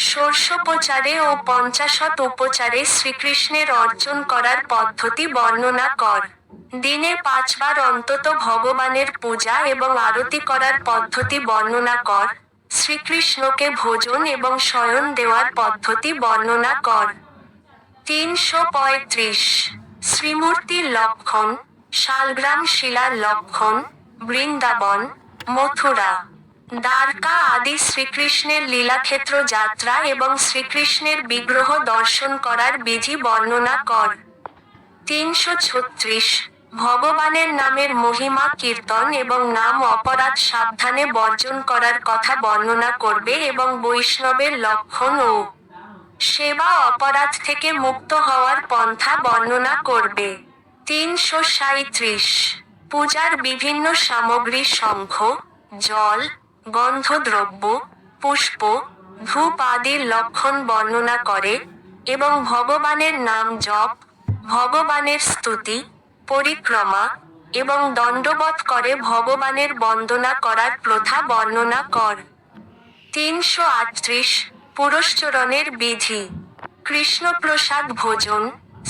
ষোড়শোপচারে ও পঞ্চাশত উপচারে শ্রীকৃষ্ণের অর্চন করার পদ্ধতি বর্ণনা কর। দিনে 5 বার অন্তত ভগবানের পূজা এবং আরতি করার পদ্ধতি বর্ণনা কর। শ্রীকৃষ্ণকে ভোজন এবং শয়ন দেওয়ার পদ্ধতি বর্ণনা কর। 335 শ্রীমূর্তির লক্ষণ, শালগ্রাম শিলার লক্ষণ, বৃন্দাবন, মথুরা, দ্বারকা আদি শ্রীকৃষ্ণের লীলাক্ষেত্র যাত্রা এবং শ্রীকৃষ্ণের বিগ্রহ দর্শন করার বিধি বর্ণনা কর। 336 ভগবানের নামের মহিমা কীর্তন এবং নাম অপরাধ সাবধানে বর্জন করার কথা বর্ণনা করবে এবং বৈষ্ণবের লক্ষণ ও সেবা অপরাধ থেকে মুক্ত হওয়ার পন্থা বর্ণনা করবে। 337 পূজার বিভিন্ন সামগ্রী শঙ্খ, জল, গন্ধদ্রব্য, পুষ্প, ধূপ আদির লক্ষণ বর্ণনা করে এবং ভগবানের নাম জপ, ভগবানের স্তুতি, পরিক্রমা এবং দণ্ডবৎ করে ভগবানের বন্দনা করার প্রথা বর্ণনা কর। 338 পুরশ্চরণের বিধি, কৃষ্ণপ্রসাদ ভোজন,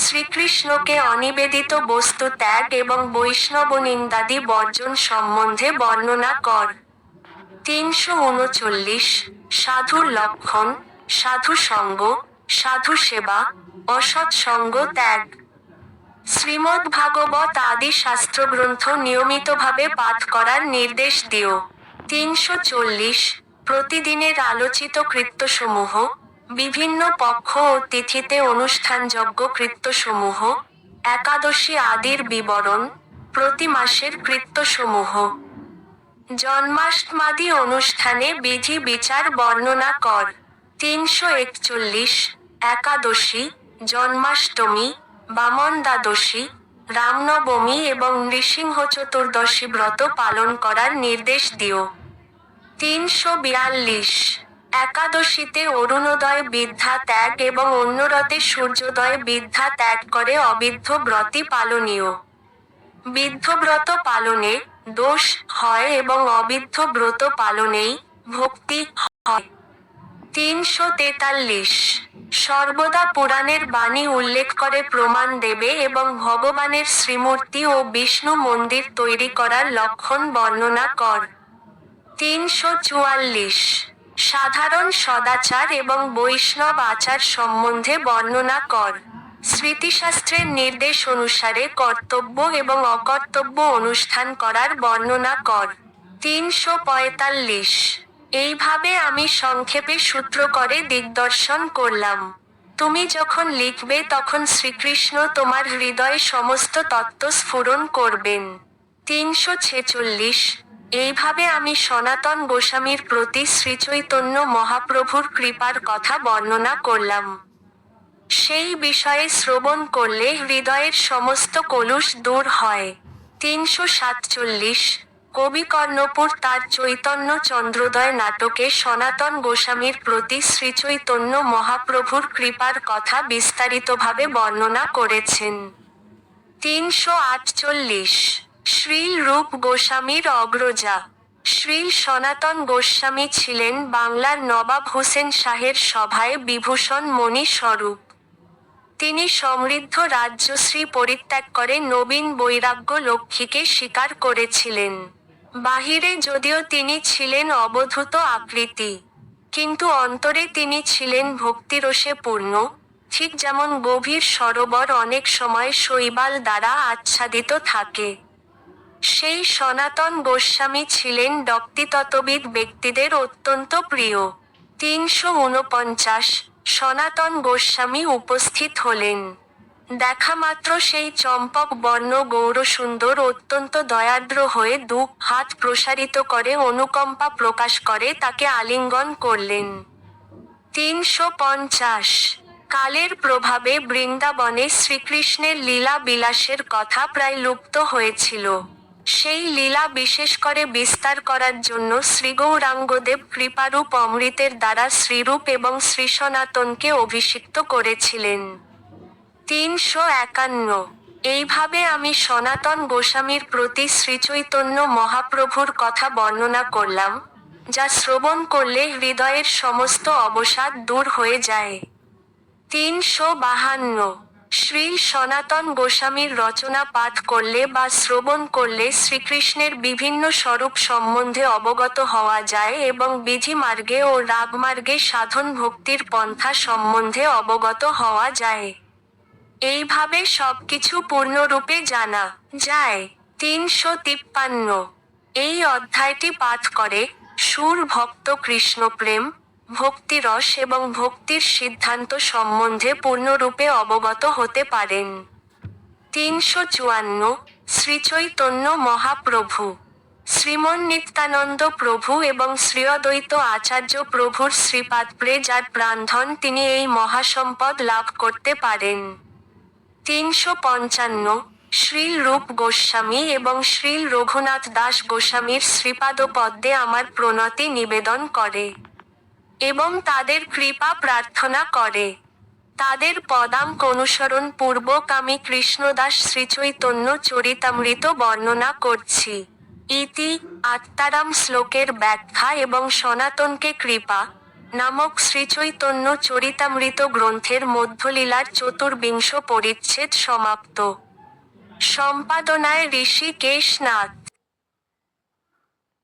শ্রীকৃষ্ণকে অনিবেদিত বস্তু ত্যাগ এবং বৈষ্ণবনিন্দাদি বর্জন সম্বন্ধে বর্ণনা কর। 339 সাধুর লক্ষণ, সাধু সঙ্গ, সাধু সেবা, অসৎসঙ্গ ত্যাগ। শ্রীমদ্ ভাগবত আদি শাস্ত্রগ্রন্থ নিয়মিতভাবে পাঠ করার নির্দেশ দিও। 340 প্রতিদিনের আলোচিত কৃত্যসমূহ, বিভিন্ন পক্ষ ও তিথিতে অনুষ্ঠানযোগ্য কৃত্যসমূহ, একাদশী আদির বিবরণ, প্রতি মাসের কৃত্যসমূহ, জন্মাষ্টমাদি অনুষ্ঠানে বিধি বিচার বর্ণনা কর। 341 একাদশী, জন্মাষ্টমী, বামন দ্বাদশী, রামনবমী এবং নৃসিংহ চতুর্দশী ব্রত পালন করার নির্দেশ দিও। 342 একাদশীতে অরুণোদয় বিদ্যা ত্যাগ এবং অন্যরতে সূর্যোদয় বিদ্যা ত্যাগ করে অবিদ্ধ ব্রতই পালনীয়। বিদ্ধব্রত পালনে দোষ হয় এবং অবিদ্ধ ব্রত পালনেই ভক্তি হয়। 343 সর্বদা পুরাণের বাণী উল্লেখ করে প্রমাণ দেবে এবং ভগবানের শ্রীমূর্তি ও বিষ্ণু মন্দির তৈরি করার লক্ষণ বর্ণনা কর। 344 সাধারণ সদাচার এবং বৈষ্ণব আচার সম্বন্ধে বর্ণনা কর। স্মৃতিশাস্ত্রের নির্দেশ অনুসারে কর্তব্য এবং অকর্তব্য অনুষ্ঠান করার বর্ণনা কর। 345 এইভাবে আমি সংক্ষেপে সূত্র করে দিগদর্শন করলাম। তুমি যখন লিখবে তখন শ্রীকৃষ্ণ তোমার হৃদয়ে সমস্ত তত্ত্ব স্ফুরণ করবেন। 346। এইভাবে আমি সনাতন গোস্বামীর প্রতি শ্রীচৈতন্য মহাপ্রভুর কৃপার কথা বর্ণনা করলাম। সেই বিষয়ে শ্রবণ করলে হৃদয়ের সমস্ত কলুষ দূর হয়। 347। কবি কর্ণপুর তার চৈতন্য চন্দ্রোদয় নাটকে সনাতন গোস্বামীর প্রতি শ্রীচৈতন্য মহাপ্রভুর কৃপার কথা বিস্তারিতভাবে বর্ণনা করেছেন। 348। শ্রীল রূপ গোস্বামীর অগ্রজা। শ্রীল সনাতন গোস্বামী ছিলেন বাংলার নবাব হুসেন শাহের সভায় বিভূষণ মণি স্বরূপ। তিনি সমৃদ্ধ রাজ্যশ্রী পরিত্যাগ করে নবীন বৈরাগ্য লক্ষ্মীকে স্বীকার করেছিলেন। বাহিরে যদিও তিনি ছিলেন অবধূত আকৃতি, কিন্তু অন্তরে তিনি ছিলেন ভক্তিরসে পূর্ণ, ঠিক যেমন গভীর সরোবর অনেক সময় শৈবাল দ্বারা আচ্ছাদিত থাকে। সেই সনাতন গোস্বামী ছিলেন ব্যক্তিতত্ত্ববিদ ব্যক্তিদের অত্যন্ত প্রিয়। 349। সনাতন গোস্বামী উপস্থিত হলেন। দেখামাত্র সেই চম্পক বর্ণ গৌরসুন্দর অত্যন্ত দয়ার্দ্র হয়ে হাত প্রসারিত করে অনুকম্পা প্রকাশ করে তাকে আলিঙ্গন করলেন। 350। কালের প্রভাবে বৃন্দাবনে শ্রীকৃষ্ণের লীলা বিলাসের কথা প্রায় লুপ্ত হয়েছিল। সেই লীলা বিশেষ করে বিস্তার করার জন্য শ্রীগৌরাঙ্গদেব কৃপারূপ অমৃতের দ্বারা শ্রীরূপ এবং শ্রীসনাতনকে অভিষিক্ত করেছিলেন। 351। এইভাবে আমি সনাতন গোস্বামীর প্রতি শ্রীচৈতন্য মহাপ্রভুর কথা বর্ণনা করলাম, যা শ্রবণ করলে হৃদয়ের সমস্ত অবসাদ দূর হয়ে যায়। 352। শ্রীল সনাতন গোস্বামীর রচনা পাঠ করলে বা শ্রবণ করলে শ্রীকৃষ্ণের বিভিন্ন স্বরূপ সম্বন্ধে অবগত হওয়া যায় এবং বিধিমার্গে ও রাগমার্গে সাধন ভক্তির পন্থা সম্বন্ধে অবগত হওয়া যায়। এইভাবে সবকিছু পূর্ণরূপে জানা যায়। 353। এই অধ্যায়টি পাঠ করে সুর ভক্ত কৃষ্ণপ্রেম, ভক্তিরস এবং ভক্তির সিদ্ধান্ত সম্বন্ধে পূর্ণরূপে অবগত হতে পারেন। 354। শ্রীচৈতন্য মহাপ্রভু, শ্রীমন নিত্যানন্দ প্রভু এবং শ্রীঅদ্বৈত আচার্য প্রভুর শ্রীপাদপ্রে যার প্রাণধন তিনি এই মহাসম্পদ লাভ করতে পারেন। 355। শ্রীল রূপ গোস্বামী এবং শ্রীল রঘুনাথ দাস গোস্বামীর শ্রীপাদপদ্মে আমার প্রণতি নিবেদন করে এবং তাদের কৃপা প্রার্থনা করে। তাদের পদাঙ্ক অনুসরণ পূর্বক আমি কৃষ্ণদাস শ্রীচৈতন্য চরিতামৃত বর্ণনা করছি। ইতি আত্মারাম শ্লোকের ব্যাখ্যা এবং সনাতনকে কৃপা নামক শ্রীচৈতন্য চরিতামৃত গ্রন্থের মধ্যলীলার ৪৪ পরিচ্ছেদ সমাপ্ত। সম্পাদনায় ঋষিকেশ নাথ।